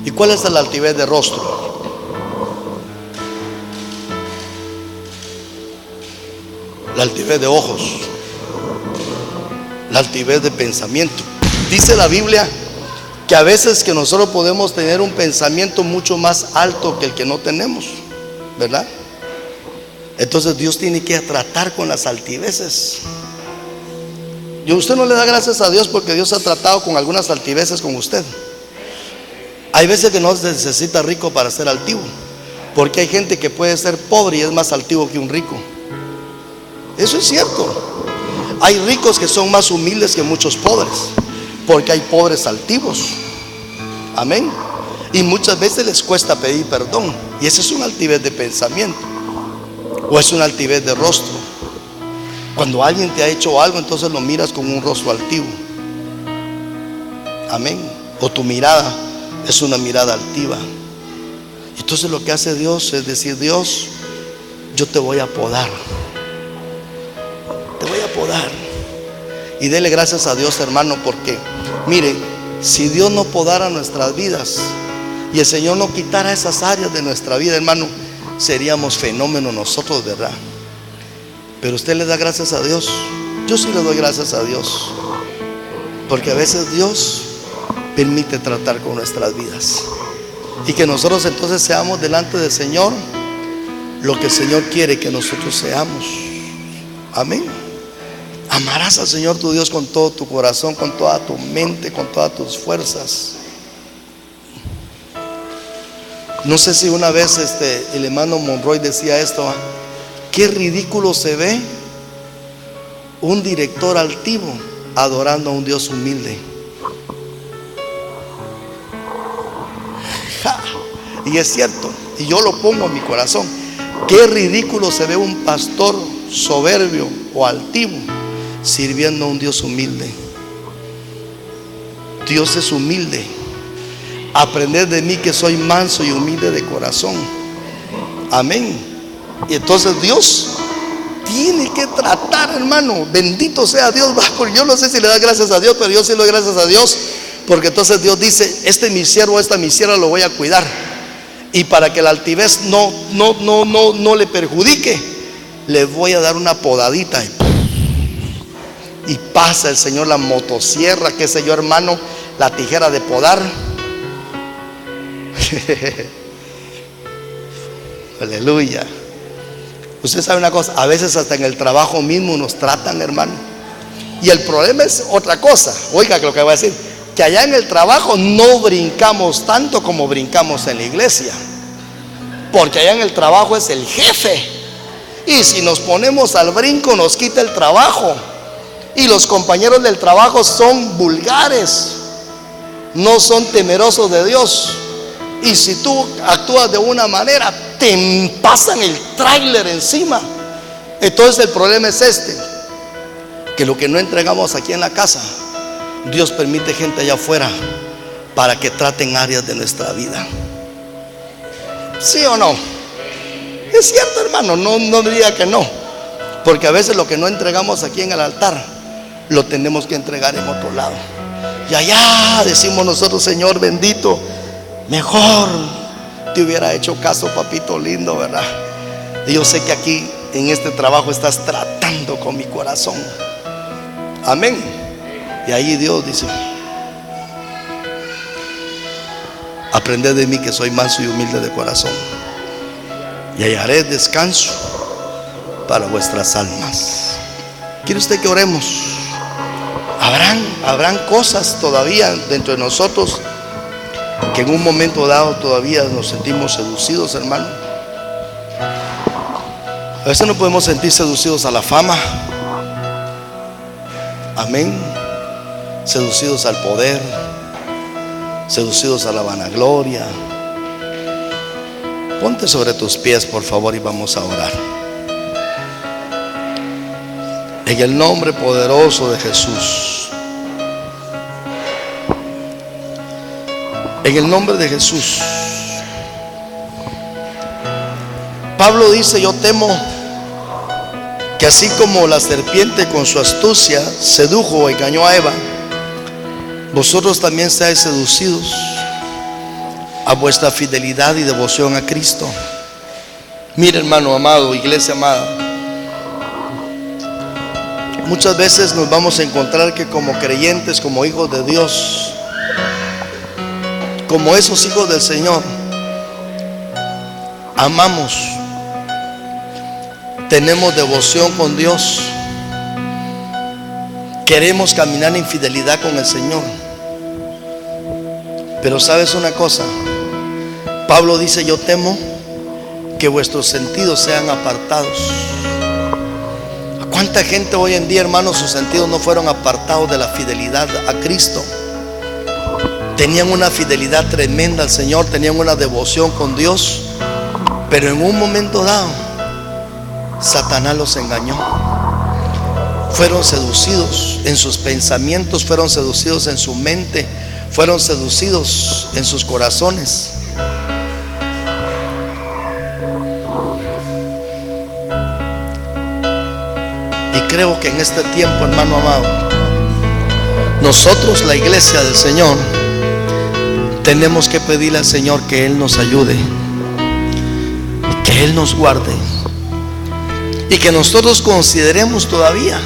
¿Y cuál es la altivez de rostro? La altivez de ojos, la altivez de pensamiento. Dice la Biblia que a veces que nosotros podemos tener un pensamiento mucho más alto que el que no tenemos, ¿verdad? Entonces Dios tiene que tratar con las altiveces. Y usted no le da gracias a Dios porque Dios ha tratado con algunas altiveces con usted. Hay veces que no se necesita rico para ser altivo, porque hay gente que puede ser pobre y es más altivo que un rico. Eso es cierto. Hay ricos que son más humildes que muchos pobres, porque hay pobres altivos. Amén. Y muchas veces les cuesta pedir perdón, y esa es una altivez de pensamiento, o es una altivez de rostro. Cuando alguien te ha hecho algo, entonces lo miras con un rostro altivo. Amén. O tu mirada es una mirada altiva. Entonces lo que hace Dios es decir: Dios, yo te voy a podar, te voy a podar. Y dele gracias a Dios, hermano, porque mire, si Dios no podara nuestras vidas y el Señor no quitara esas áreas de nuestra vida, hermano, seríamos fenómenos nosotros, ¿verdad? Pero usted le da gracias a Dios. Yo sí le doy gracias a Dios, porque a veces Dios permite tratar con nuestras vidas, y que nosotros entonces seamos delante del Señor lo que el Señor quiere que nosotros seamos. Amén. Amarás al Señor tu Dios con todo tu corazón, con toda tu mente, con todas tus fuerzas. No sé si una vez el hermano Monroy decía esto: qué ridículo se ve un director altivo adorando a un Dios humilde. Y es cierto, y yo lo pongo en mi corazón. Qué ridículo se ve un pastor soberbio o altivo sirviendo a un Dios humilde. Dios es humilde. Aprended de mí que soy manso y humilde de corazón. Amén. Y entonces Dios tiene que tratar, hermano. Bendito sea Dios. Porque yo no sé si le da gracias a Dios, pero yo sí le doy gracias a Dios, porque entonces Dios dice: este mi siervo, esta mi sierva lo voy a cuidar. Y para que la altivez no le perjudique, le voy a dar una podadita. Y pasa el Señor la motosierra, qué sé yo, hermano, la tijera de podar. Aleluya. Usted sabe una cosa, a veces hasta en el trabajo mismo nos tratan, hermano. Y el problema es otra cosa. Oiga lo que voy a decir: que allá en el trabajo no brincamos tanto como brincamos en la iglesia, porque allá en el trabajo es el jefe. Y si nos ponemos al brinco nos quita el trabajo. Y los compañeros del trabajo son vulgares, no son temerosos de Dios. Y si tú actúas de una manera, te pasan el tráiler encima. Entonces el problema es este, que lo que no entregamos aquí en la casa, Dios permite gente allá afuera para que traten áreas de nuestra vida. ¿Sí o no? Es cierto, hermano, no diría que no. Porque a veces lo que no entregamos aquí en el altar, lo tenemos que entregar en otro lado. Y allá decimos nosotros: Señor bendito, mejor te hubiera hecho caso, papito lindo, ¿verdad? Y yo sé que aquí en este trabajo estás tratando con mi corazón. Amén. Y ahí Dios dice: aprended de mí que soy manso y humilde de corazón, y hallaré descanso para vuestras almas. ¿Quiere usted que oremos? Habrán cosas todavía dentro de nosotros que en un momento dado todavía nos sentimos seducidos, hermano. A veces no podemos sentir seducidos a la fama. Amén. Seducidos al poder, seducidos a la vanagloria. Ponte sobre tus pies, por favor, y vamos a orar. En el nombre poderoso de Jesús. En el nombre de Jesús. Pablo dice: yo temo que así como la serpiente con su astucia sedujo o engañó a Eva, vosotros también seáis seducidos a vuestra fidelidad y devoción a Cristo. Mire, hermano amado, iglesia amada, muchas veces nos vamos a encontrar que como creyentes, como hijos de Dios, como esos hijos del Señor, amamos, tenemos devoción con Dios, queremos caminar en fidelidad con el Señor. Pero sabes una cosa, Pablo dice: yo temo que vuestros sentidos sean apartados. ¿A cuánta gente hoy en día, hermanos, sus sentidos no fueron apartados de la fidelidad a Cristo? Tenían una fidelidad tremenda al Señor, tenían una devoción con Dios, pero en un momento dado Satanás los engañó. Fueron seducidos en sus pensamientos, fueron seducidos en su mente, fueron seducidos en sus corazones. Y creo que en este tiempo, hermano amado, nosotros, la iglesia del Señor, tenemos que pedirle al Señor que Él nos ayude, que Él nos guarde, y que nosotros consideremos todavía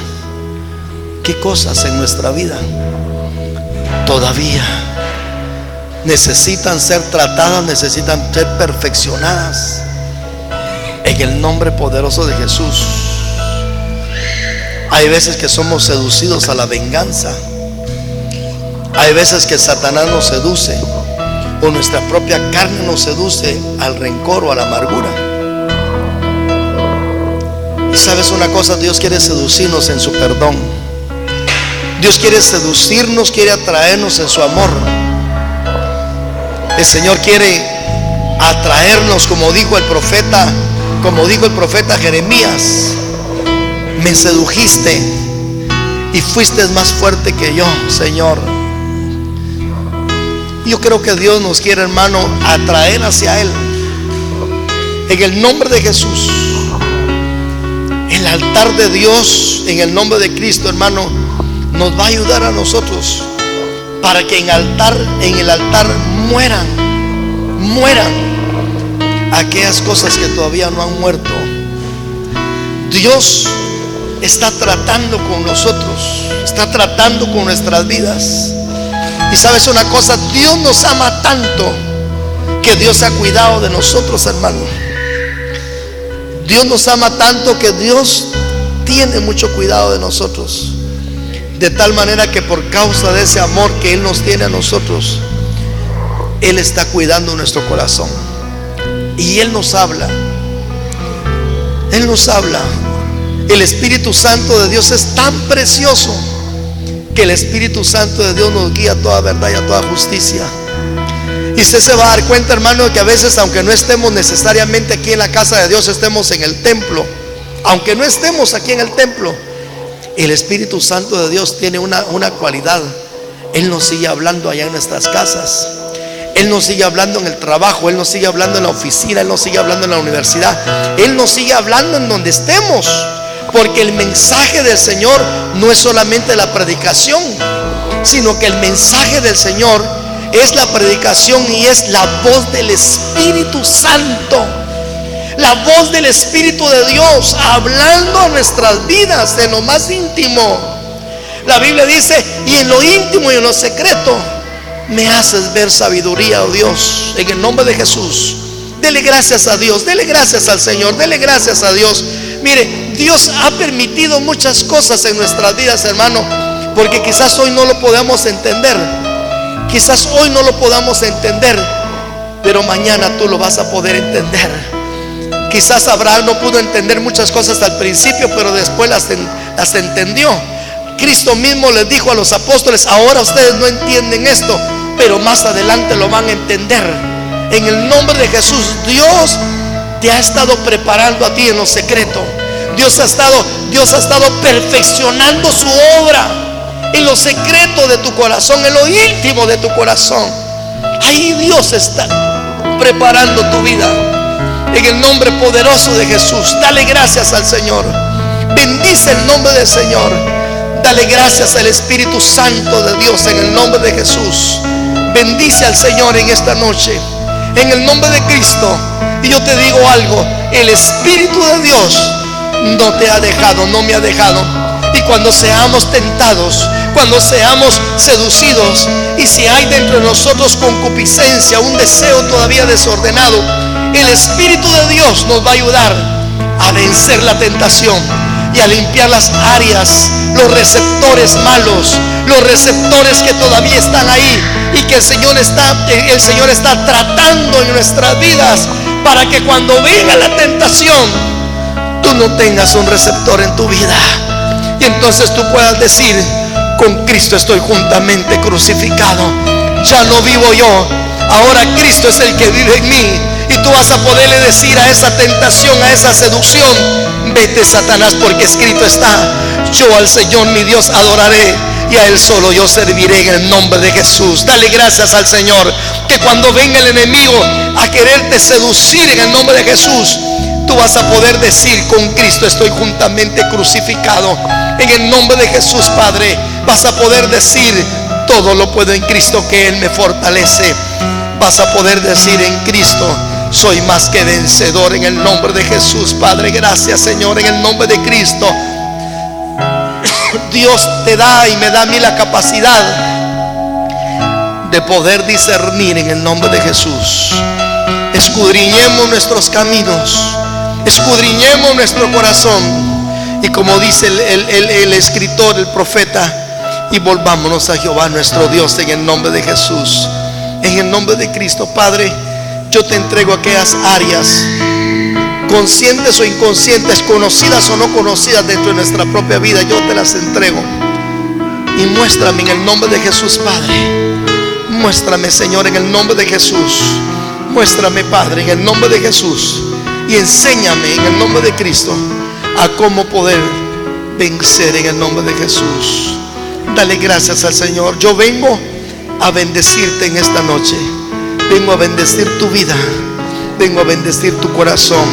qué cosas en nuestra vida todavía necesitan ser tratadas, necesitan ser perfeccionadas en el nombre poderoso de Jesús. Hay veces que somos seducidos a la venganza, hay veces que Satanás nos seduce, o nuestra propia carne nos seduce al rencor o a la amargura. Y sabes una cosa, Dios quiere seducirnos en su perdón. Dios quiere seducirnos, quiere atraernos en su amor. El Señor quiere atraernos, como dijo el profeta Jeremías: me sedujiste y fuiste más fuerte que yo, Señor. Yo creo que Dios nos quiere, hermano, atraer hacia Él. En el nombre de Jesús, el altar de Dios, en el nombre de Cristo, hermano, nos va a ayudar a nosotros para que en el altar mueran aquellas cosas que todavía no han muerto. Dios está tratando con nosotros, está tratando con nuestras vidas. Y sabes una cosa, Dios nos ama tanto que Dios se ha cuidado de nosotros, hermano. Dios nos ama tanto que Dios tiene mucho cuidado de nosotros, de tal manera que por causa de ese amor que Él nos tiene a nosotros, Él está cuidando nuestro corazón. Y Él nos habla Él nos habla. El Espíritu Santo de Dios es tan precioso que el Espíritu Santo de Dios nos guía a toda verdad y a toda justicia. Y usted se va a dar cuenta, hermano, de que a veces, aunque no estemos necesariamente aquí en la casa de Dios, estemos en el templo, aunque no estemos aquí en el templo, el Espíritu Santo de Dios tiene una cualidad. Él nos sigue hablando allá en nuestras casas, Él nos sigue hablando en el trabajo, Él nos sigue hablando en la oficina, Él nos sigue hablando en la universidad, Él nos sigue hablando en donde estemos. Porque el mensaje del Señor no es solamente la predicación, sino que el mensaje del Señor es la predicación y es la voz del Espíritu Santo, la voz del Espíritu de Dios hablando a nuestras vidas en lo más íntimo. La Biblia dice: y en lo íntimo y en lo secreto me haces ver sabiduría, oh Dios. En el nombre de Jesús, dele gracias a Dios, dele gracias al Señor, dele gracias a Dios. Mire, Dios ha permitido muchas cosas en nuestras vidas, hermano, porque quizás hoy no lo podamos entender, quizás hoy no lo podamos entender, pero mañana tú lo vas a poder entender. Quizás Abraham no pudo entender muchas cosas al principio, pero después las entendió. Cristo mismo les dijo a los apóstoles: ahora ustedes no entienden esto, pero más adelante lo van a entender. En el nombre de Jesús, Dios te ha estado preparando a ti en lo secreto. Dios ha estado perfeccionando su obra en lo secreto de tu corazón, en lo íntimo de tu corazón. Ahí Dios está preparando tu vida. En el nombre poderoso de Jesús, dale gracias al Señor. Bendice el nombre del Señor. Dale gracias al Espíritu Santo de Dios en el nombre de Jesús. Bendice al Señor en esta noche, en el nombre de Cristo. Y yo te digo algo: el Espíritu de Dios no te ha dejado, no me ha dejado. Y cuando seamos tentados, cuando seamos seducidos, y si hay dentro de nosotros concupiscencia, un deseo todavía desordenado, el Espíritu de Dios nos va a ayudar a vencer la tentación y a limpiar las áreas, los receptores malos, los receptores que todavía están ahí y que el Señor está tratando en nuestras vidas, para que cuando venga la tentación tú no tengas un receptor en tu vida, y entonces tú puedas decir: con Cristo estoy juntamente crucificado. Ya no vivo yo, ahora Cristo es el que vive en mí. Y tú vas a poderle decir a esa tentación, a esa seducción: vete, Satanás, porque escrito está: yo al Señor mi Dios adoraré, y a Él solo yo serviré, en el nombre de Jesús. Dale gracias al Señor, que cuando venga el enemigo a quererte seducir, en el nombre de Jesús, tú vas a poder decir: con Cristo estoy juntamente crucificado. En el nombre de Jesús, Padre, vas a poder decir: todo lo puedo en Cristo que Él me fortalece. Vas a poder decir: en Cristo soy más que vencedor, en el nombre de Jesús. Padre, gracias, Señor, en el nombre de Cristo. Dios te da y me da a mí la capacidad de poder discernir, en el nombre de Jesús. Escudriñemos nuestros caminos, escudriñemos nuestro corazón, y como dice el escritor, el profeta: y volvámonos a Jehová nuestro Dios, en el nombre de Jesús. En el nombre de Cristo, Padre, yo te entrego aquellas áreas, conscientes o inconscientes, conocidas o no conocidas, dentro de nuestra propia vida. Yo te las entrego, y muéstrame en el nombre de Jesús, Padre. Muéstrame, Señor, en el nombre de Jesús. Muéstrame, Padre, en el nombre de Jesús, y enséñame en el nombre de Cristo a cómo poder vencer, en el nombre de Jesús. Dale gracias al Señor. Yo vengo a bendecirte en esta noche. Vengo a bendecir tu vida, vengo a bendecir tu corazón,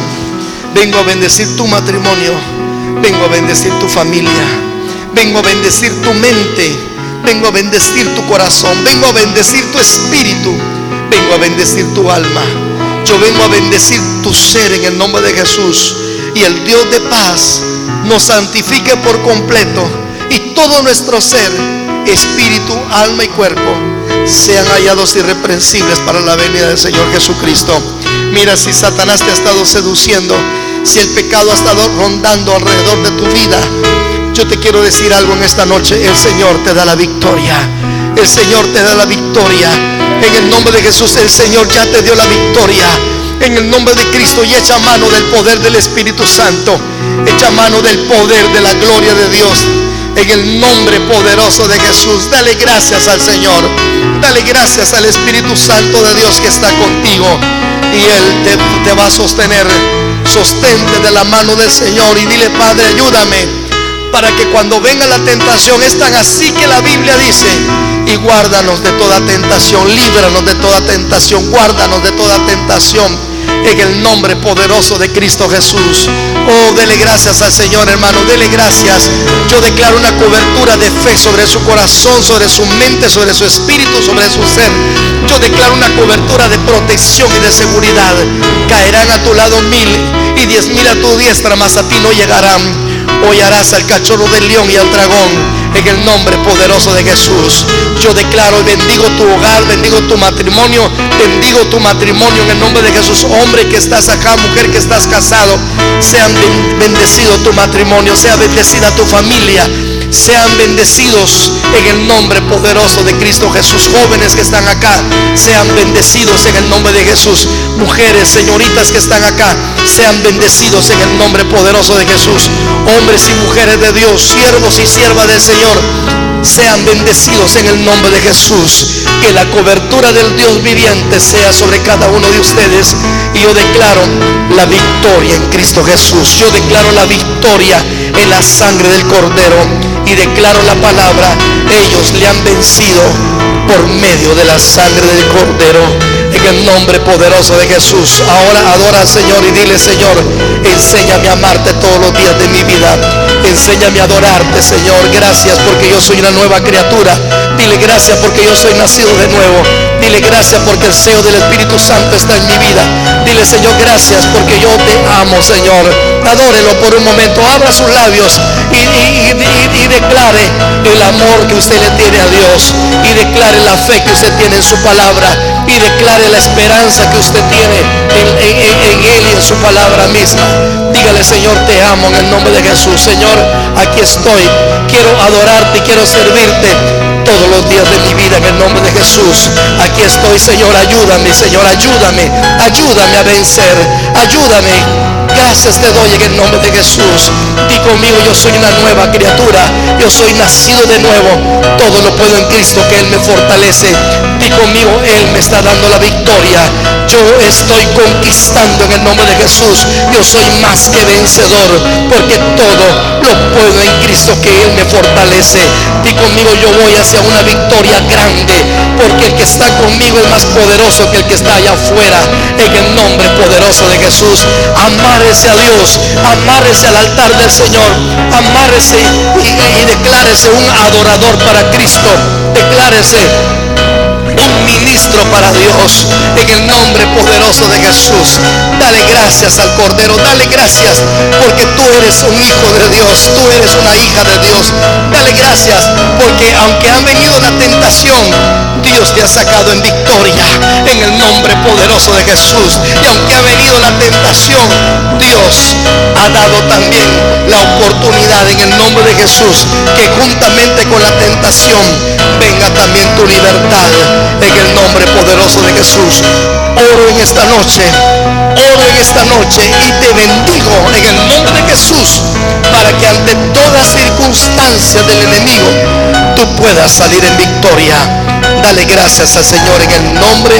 vengo a bendecir tu matrimonio, vengo a bendecir tu familia, vengo a bendecir tu mente, vengo a bendecir tu corazón, vengo a bendecir tu espíritu, vengo a bendecir tu alma. Yo vengo a bendecir tu ser en el nombre de Jesús, y el Dios de paz nos santifique por completo, y todo nuestro ser, espíritu, alma y cuerpo, sean hallados irreprensibles para la venida del Señor Jesucristo. Mira, si Satanás te ha estado seduciendo, si el pecado ha estado rondando alrededor de tu vida, yo te quiero decir algo en esta noche: el Señor te da la victoria. El Señor te da la victoria. En el nombre de Jesús, el Señor ya te dio la victoria. En el nombre de Cristo, y echa mano del poder del Espíritu Santo. Echa mano del poder de la gloria de Dios. En el nombre poderoso de Jesús, dale gracias al Señor. Dale gracias al Espíritu Santo de Dios que está contigo. Y Él te va a sostener. Sostente de la mano del Señor y dile: Padre, ayúdame para que cuando venga la tentación, es tan así que la Biblia dice: y guárdanos de toda tentación, líbranos de toda tentación, guárdanos de toda tentación, en el nombre poderoso de Cristo Jesús. Oh, dele gracias al Señor, hermano, dele gracias. Yo declaro una cobertura de fe sobre su corazón, sobre su mente, sobre su espíritu, sobre su ser. Yo declaro una cobertura de protección y de seguridad. Caerán a tu lado 1000 y 10,000 a tu diestra, mas a ti no llegarán. Hollarás al cachorro del león y al dragón, en el nombre poderoso de Jesús. Yo declaro y bendigo tu hogar, bendigo tu matrimonio, bendigo tu matrimonio en el nombre de Jesús. Hombre que estás acá, mujer que estás casado, sean bendecido tu matrimonio, sea bendecida tu familia. Sean bendecidos en el nombre poderoso de Cristo Jesús. Jóvenes que están acá, sean bendecidos en el nombre de Jesús. Mujeres, señoritas que están acá, sean bendecidos en el nombre poderoso de Jesús. Hombres y mujeres de Dios, siervos y siervas del Señor, sean bendecidos en el nombre de Jesús. Que la cobertura del Dios viviente sea sobre cada uno de ustedes. Y yo declaro la victoria en Cristo Jesús. Yo declaro la victoria en la sangre del Cordero. Y declaro la palabra: ellos le han vencido por medio de la sangre del Cordero. En el nombre poderoso de Jesús. Ahora adora al Señor y dile: Señor, enséñame a amarte todos los días de mi vida. Enséñame a adorarte, Señor. Gracias porque yo soy una nueva criatura. Dile: gracias porque yo soy nacido de nuevo. Dile: gracias porque el sello del Espíritu Santo está en mi vida. Dile: Señor, gracias porque yo te amo, Señor. Adórelo por un momento. Abra sus labios y declare el amor que usted le tiene a Dios. Y declare la fe que usted tiene en su palabra. Y declare la esperanza que usted tiene en Él y en su palabra misma. Dígale: Señor, te amo en el nombre de Jesús. Señor, aquí estoy. Quiero adorarte y quiero servirte todos los días de mi vida en el nombre de Jesús. Aquí estoy, Señor, ayúdame, Señor, ayúdame. Ayúdame a vencer. Ayúdame. Gracias te doy en el nombre de Jesús. Di conmigo: yo soy una nueva criatura. Yo soy nacido de nuevo. Todo lo puedo en Cristo que Él me fortalece. Di conmigo: Él me está dando la victoria. Yo estoy conquistando en el nombre de Jesús. Yo soy más que vencedor, porque todo lo puedo en Cristo que Él me fortalece. Di conmigo: yo voy hacia una victoria grande, porque el que está conmigo es más poderoso que el que está allá afuera. En el nombre poderoso de Jesús. Amárrese a Dios, amárrese al altar del Señor, amárrese y declárese un adorador para Cristo. Declárese un ministro para Dios en el nombre poderoso de Jesús. Dale gracias al Cordero, dale gracias porque tú eres un hijo de Dios, tú eres una hija de Dios. Dale gracias porque aunque ha venido la tentación, Dios te ha sacado en victoria en el nombre poderoso de Jesús. Y aunque ha venido la tentación, Dios ha dado también la oportunidad en el nombre de Jesús que juntamente con la tentación venga también tu libertad en el nombre poderoso de Jesús. Oro en esta noche y te bendigo en el nombre de Jesús para que ante toda circunstancia del enemigo tú puedas salir en victoria. Dale gracias al Señor en el nombre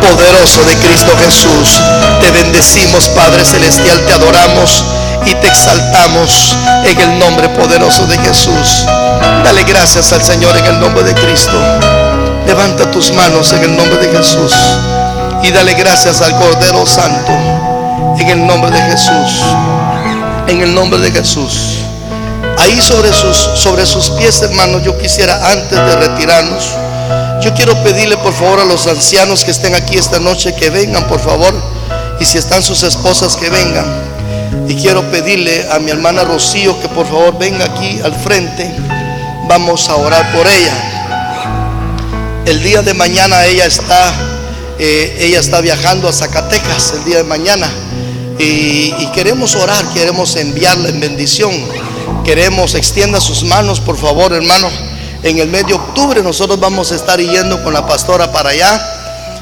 poderoso de Cristo Jesús. Te bendecimos, Padre Celestial, te adoramos y te exaltamos en el nombre poderoso de Jesús. Dale gracias al Señor en el nombre de Cristo. Levanta tus manos en el nombre de Jesús y dale gracias al Cordero Santo en el nombre de Jesús. En el nombre de Jesús. Ahí sobre sus pies, hermanos, yo quisiera, antes de retirarnos, yo quiero pedirle por favor a los ancianos que estén aquí esta noche que vengan, por favor. Y si están sus esposas, que vengan. Y quiero pedirle a mi hermana Rocío que por favor venga aquí al frente. Vamos a orar por ella. El día de mañana ella está viajando a Zacatecas el día de mañana. Y queremos orar, queremos enviarla en bendición. Extienda sus manos, por favor, hermano. En el mes de octubre nosotros vamos a estar yendo con la pastora para allá.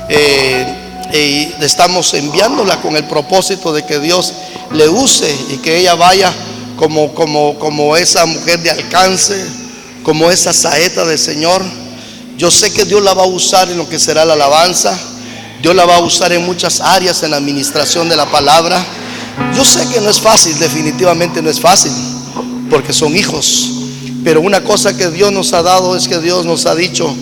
y estamos enviándola con el propósito de que Dios le use y que ella vaya como esa mujer de alcance, como esa saeta del Señor. Yo sé que Dios la va a usar en lo que será la alabanza. Dios la va a usar en muchas áreas, en la administración de la palabra. Yo sé que no es fácil, definitivamente no es fácil, porque son hijos. Pero una cosa que Dios nos ha dado es que Dios nos ha dicho: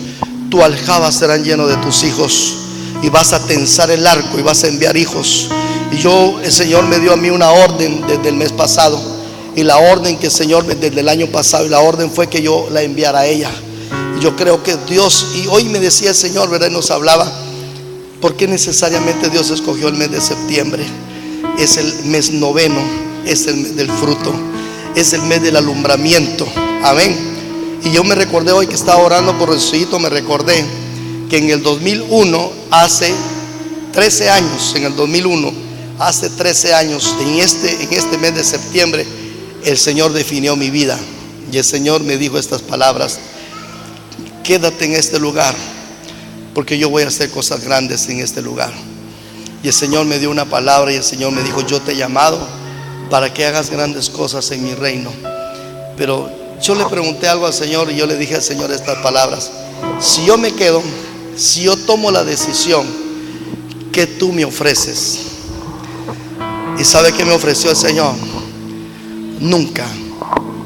tu aljaba serán llenos de tus hijos, y vas a tensar el arco y vas a enviar hijos. Y el Señor me dio a mí una orden desde el mes pasado, y la orden que el Señor desde el año pasado, y la orden fue que yo la enviara a ella. Y yo creo que Dios, y hoy me decía el Señor, ¿verdad? Y nos hablaba, ¿por qué necesariamente Dios escogió el mes de septiembre? Es el mes noveno, es el mes del fruto, es el mes del alumbramiento. Amén. Y yo me recordé hoy que estaba orando por Rosito, me recordé que en el 2001, hace 13 años, hace 13 años, en este mes de septiembre, el Señor definió mi vida. Y el Señor me dijo estas palabras: quédate en este lugar, porque yo voy a hacer cosas grandes en este lugar. Y el Señor me dio una palabra, y el Señor me dijo: yo te he llamado para que hagas grandes cosas en mi reino. Pero yo le pregunté algo al Señor, y yo le dije al Señor estas palabras: si yo me quedo, si yo tomo la decisión, ¿qué tú me ofreces? ¿Y sabe qué me ofreció el Señor? Nunca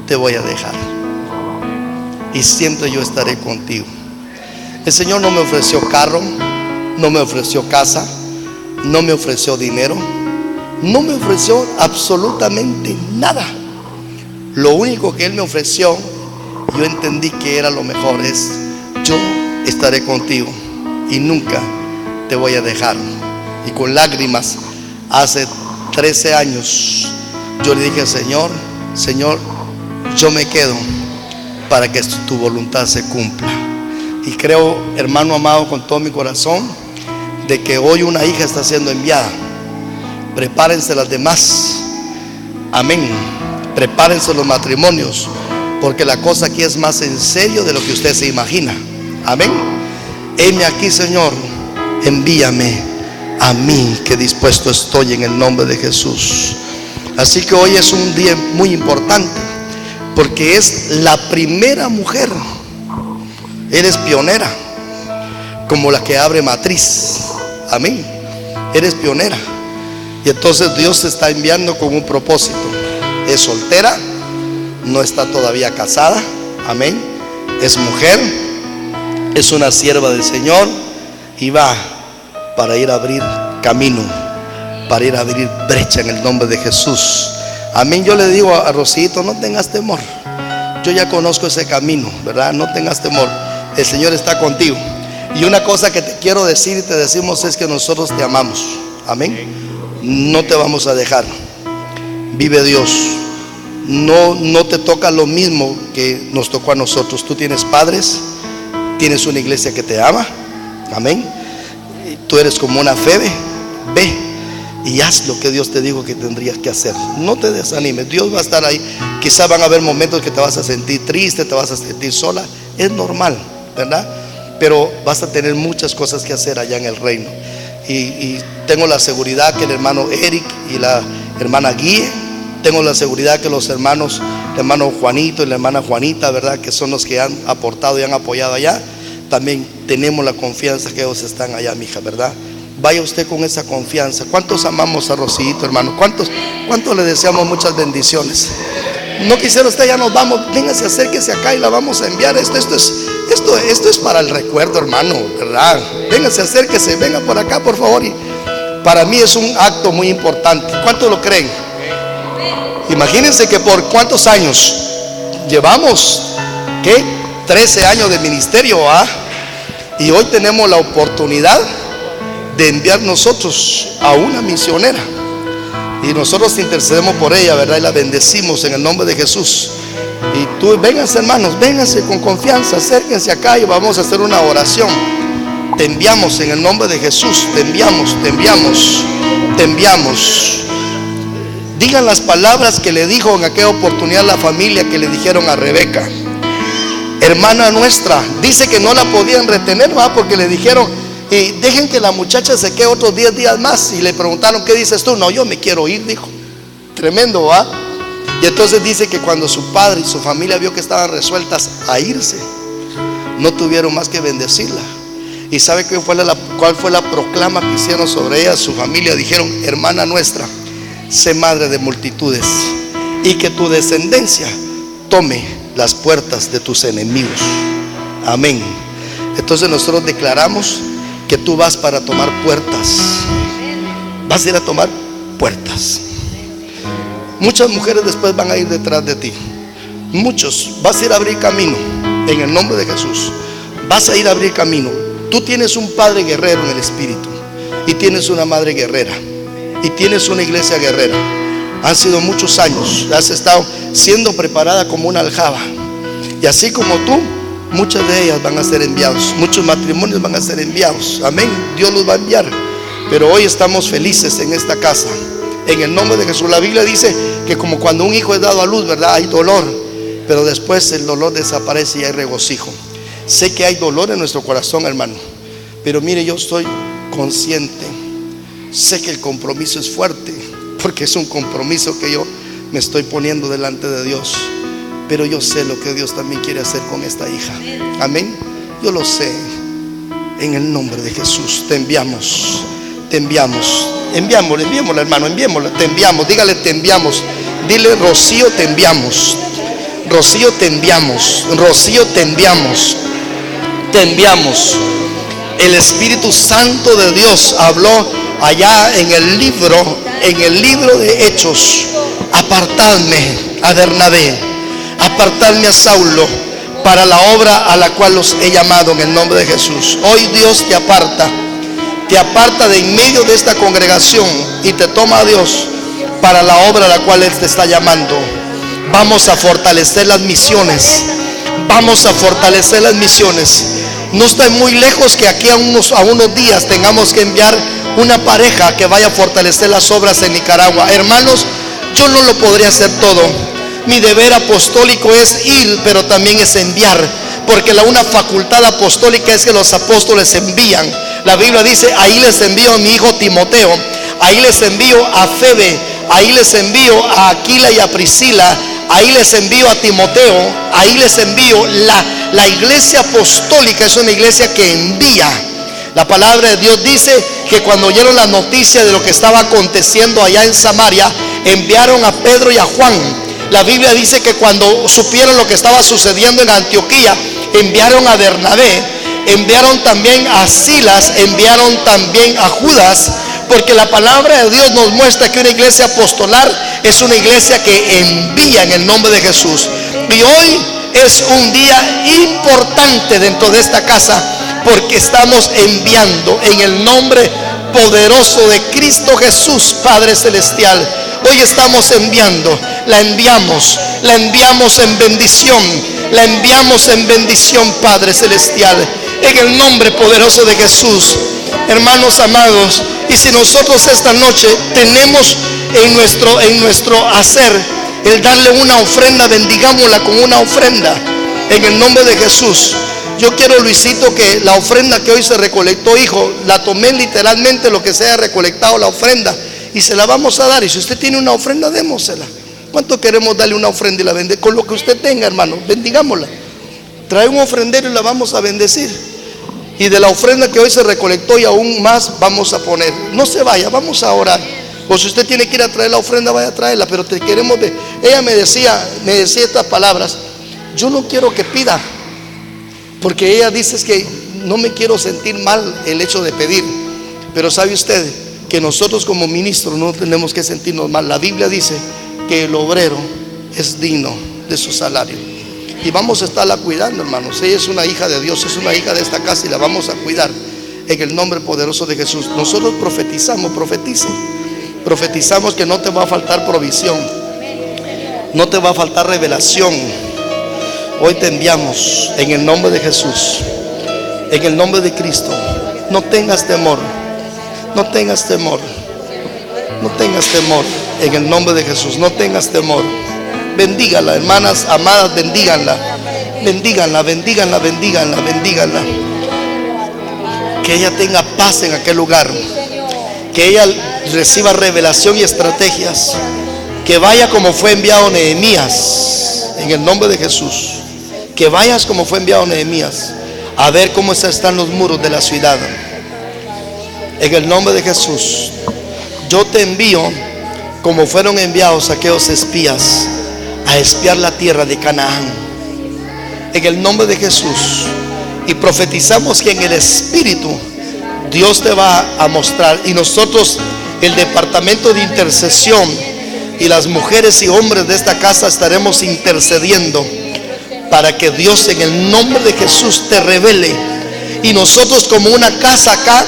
te voy a dejar, y siempre yo estaré contigo. El Señor no me ofreció carro, no me ofreció casa, no me ofreció dinero, no me ofreció absolutamente nada. Lo único que Él me ofreció, yo entendí que era lo mejor, es: yo estaré contigo y nunca te voy a dejar. Y con lágrimas, hace 13 años, yo le dije al Señor: Señor, yo me quedo para que tu voluntad se cumpla. Y creo, hermano amado, con todo mi corazón, de que hoy una hija está siendo enviada. Prepárense las demás. Amén. Prepárense los matrimonios, porque la cosa aquí es más en serio de lo que usted se imagina. Amén. Heme aquí, Señor, envíame a mí, que dispuesto estoy, en el nombre de Jesús. Así que hoy es un día muy importante, porque es la primera mujer. Eres pionera, como la que abre matriz. Amén. Eres pionera. Y entonces Dios te está enviando con un propósito. Es soltera, no está todavía casada. Amén. Es mujer, es una sierva del Señor, y va para ir a abrir camino, para ir a abrir brecha en el nombre de Jesús. Amén. Yo le digo a Rosito: no tengas temor, yo ya conozco ese camino, ¿verdad? No tengas temor, el Señor está contigo. Y una cosa que te quiero decir y te decimos es que nosotros te amamos. Amén. No te vamos a dejar. Vive Dios. No te toca lo mismo que nos tocó a nosotros. Tú tienes padres, tienes una iglesia que te ama. Amén. Tú eres como una Febe. Ve y haz lo que Dios te dijo que tendrías que hacer. No te desanimes, Dios va a estar ahí. Quizá van a haber momentos que te vas a sentir triste, te vas a sentir sola. Es normal, ¿verdad? Pero vas a tener muchas cosas que hacer allá en el reino. Y tengo la seguridad que el hermano Eric y la hermana Guille, tengo la seguridad que los hermanos, el hermano Juanito y la hermana Juanita, ¿verdad?, que son los que han aportado y han apoyado allá, también tenemos la confianza que ellos están allá, mija, ¿verdad? Vaya usted con esa confianza. ¿Cuántos amamos a Rosito, hermano? ¿Cuántos le deseamos muchas bendiciones? No quisiera usted, ya nos vamos, véngase, acérquese acá y la vamos a enviar. Esto es para el recuerdo, hermano, ¿verdad? Véngase, acérquese, venga por acá, por favor. Y para mí es un acto muy importante. ¿Cuántos lo creen? Imagínense que por cuántos años llevamos, ¿qué? 13 años de ministerio, ¿ah? Y hoy tenemos la oportunidad de enviar nosotros a una misionera. Y nosotros intercedemos por ella, ¿verdad? Y la bendecimos en el nombre de Jesús. Y tú, vénganse, hermanos, vénganse con confianza, acérquense acá y vamos a hacer una oración. Te enviamos en el nombre de Jesús. Te enviamos, te enviamos, te enviamos. Digan las palabras que le dijo en aquella oportunidad la familia, que le dijeron a Rebeca, hermana nuestra. Dice que no la podían retener, ¿va? Porque le dijeron Y dejen que la muchacha se quede otros 10 días más. Y le preguntaron, ¿qué dices tú? No, yo me quiero ir, dijo. Tremendo, ¿va? Y entonces dice que cuando su padre y su familia vio que estaban resueltas a irse, no tuvieron más que bendecirla. ¿Y sabe cuál fue la proclama que hicieron sobre ella? Su familia dijeron: hermana nuestra, sé madre de multitudes, y que tu descendencia tome las puertas de tus enemigos. Amén. Entonces nosotros declaramos que tú vas para tomar puertas. Vas a ir a tomar puertas. Muchas mujeres después van a ir detrás de ti. Muchos, vas a ir a abrir camino en el nombre de Jesús. Vas a ir a abrir camino. Tú tienes un padre guerrero en el espíritu, y tienes una madre guerrera, y tienes una iglesia guerrera. Han sido muchos años, has estado siendo preparada como una aljaba. Y así como tú, muchas de ellas van a ser enviados. Muchos matrimonios van a ser enviados. Amén, Dios los va a enviar. Pero hoy estamos felices en esta casa, en el nombre de Jesús. La Biblia dice que como cuando un hijo es dado a luz, ¿verdad? Hay dolor, pero después el dolor desaparece y hay regocijo. Sé que hay dolor en nuestro corazón, hermano, pero mire, yo estoy consciente. Sé que el compromiso es fuerte, porque es un compromiso que yo me estoy poniendo delante de Dios. Pero yo sé lo que Dios también quiere hacer con esta hija. Amén. Yo lo sé. En el nombre de Jesús te enviamos. Te enviamos. Enviémosla, hermano, enviémosla. Te enviamos. Dígale, te enviamos. Dile, Rocío, te enviamos. Rocío, te enviamos. Rocío, te enviamos. Te enviamos. El Espíritu Santo de Dios habló allá en el libro de Hechos: apartadme a Bernabé, apartarme a Saulo para la obra a la cual los he llamado, en el nombre de Jesús. Hoy Dios te aparta de en medio de esta congregación y te toma a Dios para la obra a la cual Él te está llamando. Vamos a fortalecer las misiones. Vamos a fortalecer las misiones. No estoy muy lejos que aquí a unos días tengamos que enviar una pareja que vaya a fortalecer las obras en Nicaragua. Hermanos, yo no lo podría hacer todo. Mi deber apostólico es ir, pero también es enviar, porque una facultad apostólica es que los apóstoles envían. La Biblia dice: ahí les envío a mi hijo Timoteo, ahí les envío a Febe, ahí les envío a Aquila y a Priscila, ahí les envío a Timoteo, ahí les envío. La iglesia apostólica es una iglesia que envía. La palabra de Dios dice que cuando oyeron la noticia de lo que estaba aconteciendo allá en Samaria, enviaron a Pedro y a Juan. La Biblia dice que cuando supieron lo que estaba sucediendo en Antioquía, enviaron a Bernabé, enviaron también a Silas, enviaron también a Judas, porque la palabra de Dios nos muestra que una iglesia apostolar es una iglesia que envía en el nombre de Jesús. Y hoy es un día importante dentro de esta casa, porque estamos enviando en el nombre poderoso de Cristo Jesús, Padre Celestial. Hoy estamos enviando, la enviamos en bendición, la enviamos en bendición, Padre Celestial, en el nombre poderoso de Jesús. Hermanos amados, y si nosotros esta noche tenemos en nuestro hacer el darle una ofrenda, bendigámosla con una ofrenda en el nombre de Jesús. Yo quiero, Luisito, que la ofrenda que hoy se recolectó, hijo, la tomé literalmente lo que se haya recolectado la ofrenda, y se la vamos a dar. Y si usted tiene una ofrenda, démosela. ¿Cuánto queremos darle una ofrenda y la bendecir? Con lo que usted tenga, hermano, bendigámosla. Trae un ofrendero y la vamos a bendecir. Y de la ofrenda que hoy se recolectó y aún más vamos a poner. No se vaya, vamos a orar. O si usted tiene que ir a traer la ofrenda, vaya a traerla, pero te queremos ver. Ella me decía estas palabras: yo no quiero que pida, porque ella dice es que no me quiero sentir mal el hecho de pedir. Pero sabe usted que nosotros como ministros no tenemos que sentirnos mal. La Biblia dice que el obrero es digno de su salario, y vamos a estarla cuidando, hermanos. Ella es una hija de Dios, es una hija de esta casa, y la vamos a cuidar en el nombre poderoso de Jesús. Nosotros profetizamos, profetizamos que no te va a faltar provisión, no te va a faltar revelación. Hoy te enviamos en el nombre de Jesús, en el nombre de Cristo. No tengas temor, no tengas temor, no tengas temor, en el nombre de Jesús, no tengas temor. Bendígala, hermanas amadas, bendíganla, bendíganla, bendíganla, bendíganla, bendíganla. Que ella tenga paz en aquel lugar. Que ella reciba revelación y estrategias. Que vaya como fue enviado Nehemías, en el nombre de Jesús. Que vayas como fue enviado Nehemías, a ver cómo están los muros de la ciudad. En el nombre de Jesús. Yo te envío como fueron enviados aquellos espías a espiar la tierra de Canaán. En el nombre de Jesús. Y profetizamos que en el Espíritu Dios te va a mostrar. Y nosotros, el departamento de intercesión, y las mujeres y hombres de esta casa estaremos intercediendo para que Dios en el nombre de Jesús te revele. Y nosotros como una casa acá,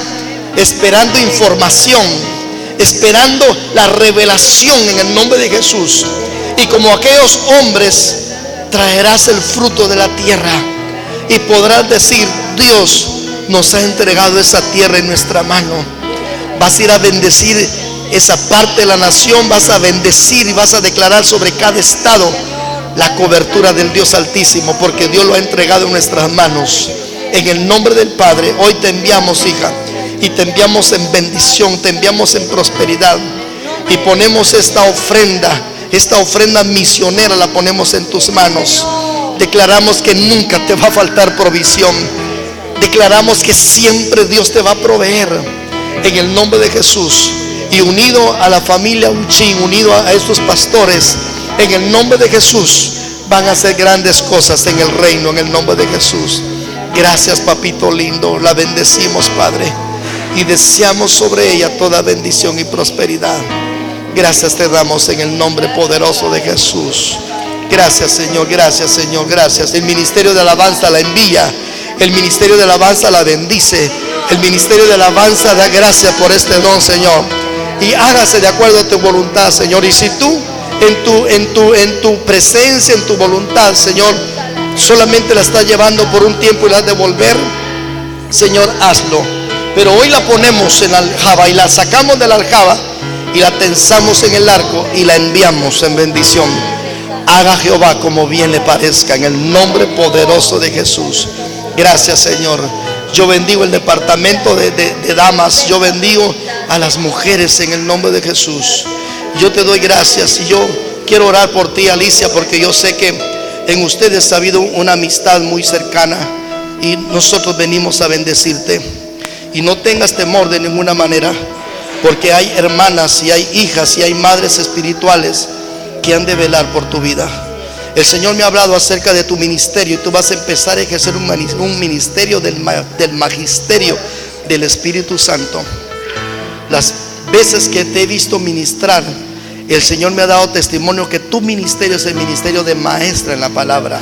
esperando información, esperando la revelación en el nombre de Jesús. Y como aquellos hombres, traerás el fruto de la tierra y podrás decir: Dios nos ha entregado esa tierra en nuestra mano. Vas a ir a bendecir esa parte de la nación, vas a bendecir y vas a declarar sobre cada estado la cobertura del Dios Altísimo, porque Dios lo ha entregado en nuestras manos. En el nombre del Padre, hoy te enviamos, hija, y te enviamos en bendición, te enviamos en prosperidad, y ponemos esta ofrenda misionera, la ponemos en tus manos. Declaramos que nunca te va a faltar provisión. Declaramos que siempre Dios te va a proveer, en el nombre de Jesús. Y unido a la familia Uchín, unido a estos pastores, en el nombre de Jesús, van a hacer grandes cosas en el reino, en el nombre de Jesús. Gracias, papito lindo. La bendecimos, Padre, y deseamos sobre ella toda bendición y prosperidad. Gracias te damos en el nombre poderoso de Jesús. Gracias, Señor, gracias, Señor, gracias. El ministerio de alabanza la envía. El ministerio de alabanza la bendice. El ministerio de alabanza da gracias por este don, Señor. Y hágase de acuerdo a tu voluntad, Señor. Y si tú en tu presencia, en tu voluntad, Señor, solamente la estás llevando por un tiempo y la has de volver, Señor, hazlo. Pero hoy la ponemos en la aljaba y la sacamos de la aljaba y la tensamos en el arco y la enviamos en bendición. Haga Jehová como bien le parezca, en el nombre poderoso de Jesús. Gracias, Señor. Yo bendigo el departamento de damas. Yo bendigo a las mujeres en el nombre de Jesús. Yo te doy gracias. Y yo quiero orar por ti, Alicia, porque yo sé que en ustedes ha habido una amistad muy cercana y nosotros venimos a bendecirte. Y no tengas temor de ninguna manera, porque hay hermanas y hay hijas y hay madres espirituales que han de velar por tu vida. El Señor me ha hablado acerca de tu ministerio y tú vas a empezar a ejercer un ministerio del magisterio del Espíritu Santo. Las veces que te he visto ministrar, el Señor me ha dado testimonio que tu ministerio es el ministerio de maestra en la palabra.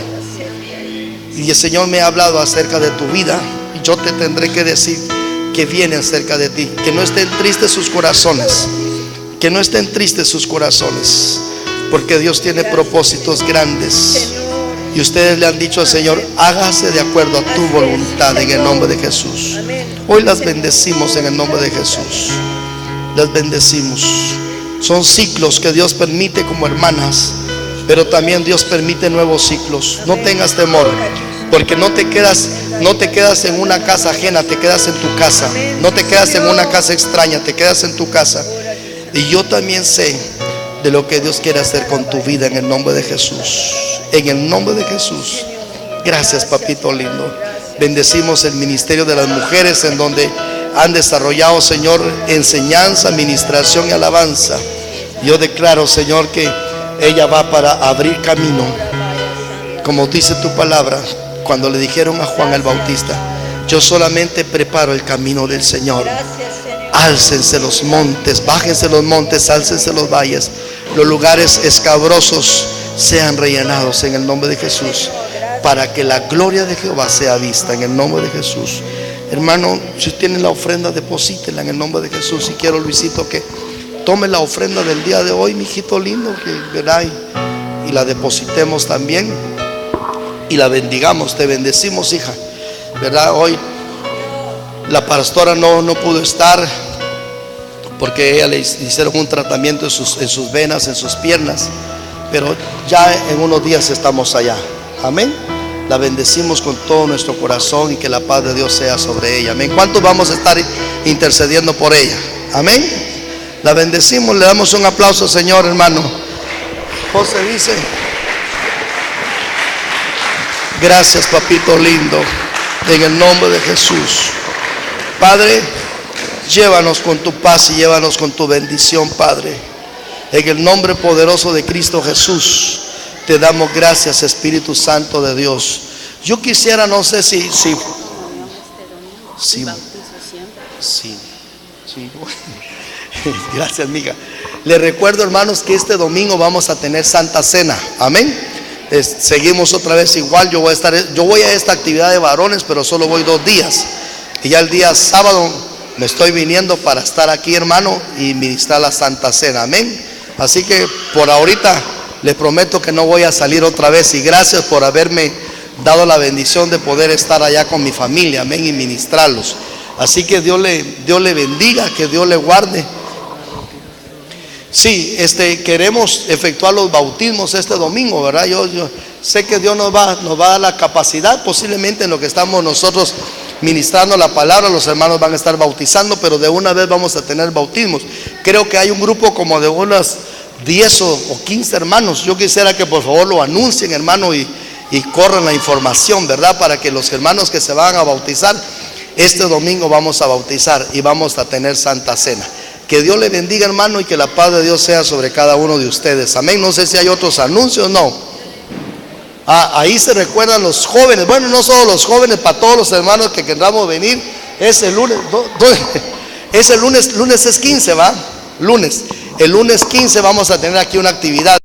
Y el Señor me ha hablado acerca de tu vida y yo te tendré que decir que viene acerca de ti. Que no estén tristes sus corazones, que no estén tristes sus corazones, porque Dios tiene propósitos grandes. Y ustedes le han dicho al Señor: hágase de acuerdo a tu voluntad, en el nombre de Jesús. Hoy las bendecimos en el nombre de Jesús. Las bendecimos. Son ciclos que Dios permite como hermanas, pero también Dios permite nuevos ciclos. No tengas temor, porque no te quedas en una casa ajena, te quedas en tu casa. No te quedas en una casa extraña, te quedas en tu casa. Y yo también sé de lo que Dios quiere hacer con tu vida, en el nombre de Jesús. En el nombre de Jesús. Gracias, papito lindo. Bendecimos el ministerio de las mujeres, en donde han desarrollado, Señor, enseñanza, administración y alabanza. Yo declaro, Señor, que ella va para abrir camino, como dice tu palabra, cuando le dijeron a Juan el Bautista: yo solamente preparo el camino del Señor. Álcense los montes, bájense los montes, álcense los valles, los lugares escabrosos sean rellenados en el nombre de Jesús, para que la gloria de Jehová sea vista, en el nombre de Jesús. Hermano, si tienen la ofrenda, deposítela en el nombre de Jesús. Y quiero, Luisito, que tome la ofrenda del día de hoy, mi hijito lindo, que verá, y la depositemos también y la bendigamos. Te bendecimos, hija, ¿verdad? Hoy la pastora no pudo estar porque ella le hicieron un tratamiento en sus venas, en sus piernas, pero ya en unos días estamos allá. Amén. La bendecimos con todo nuestro corazón y que la paz de Dios sea sobre ella. Amén. ¿Cuántos vamos a estar intercediendo por ella? Amén. La bendecimos, le damos un aplauso, Señor, hermano. José dice: gracias, papito lindo, en el nombre de Jesús. Padre, llévanos con tu paz y llévanos con tu bendición, Padre. En el nombre poderoso de Cristo Jesús, te damos gracias, Espíritu Santo de Dios. Yo quisiera, no sé si gracias, amiga. Les recuerdo, hermanos, que este domingo vamos a tener Santa Cena. Amén. Seguimos otra vez igual. Yo voy a esta actividad de varones, pero solo voy 2 días. Y ya el día sábado me estoy viniendo para estar aquí, hermano, y ministrar la Santa Cena. Amén. Así que por ahorita les prometo que no voy a salir otra vez. Y gracias por haberme dado la bendición de poder estar allá con mi familia. Amén. Y ministrarlos. Así que Dios le bendiga, que Dios le guarde. Sí, queremos efectuar los bautismos este domingo, ¿verdad? Yo sé que Dios nos va a dar la capacidad. Posiblemente en lo que estamos nosotros ministrando la palabra, los hermanos van a estar bautizando, pero de una vez vamos a tener bautismos. Creo que hay un grupo como de unas 10 o 15 hermanos. Yo quisiera que por favor lo anuncien, hermano, y corran la información, ¿verdad? Para que los hermanos que se van a bautizar, este domingo vamos a bautizar y vamos a tener Santa Cena. Que Dios le bendiga, hermano, y que la paz de Dios sea sobre cada uno de ustedes. Amén. No sé si hay otros anuncios, no. Ahí se recuerdan los jóvenes. Bueno, no solo los jóvenes, para todos los hermanos que queramos venir. Ese lunes, lunes es 15, ¿va? Lunes. El lunes 15 vamos a tener aquí una actividad.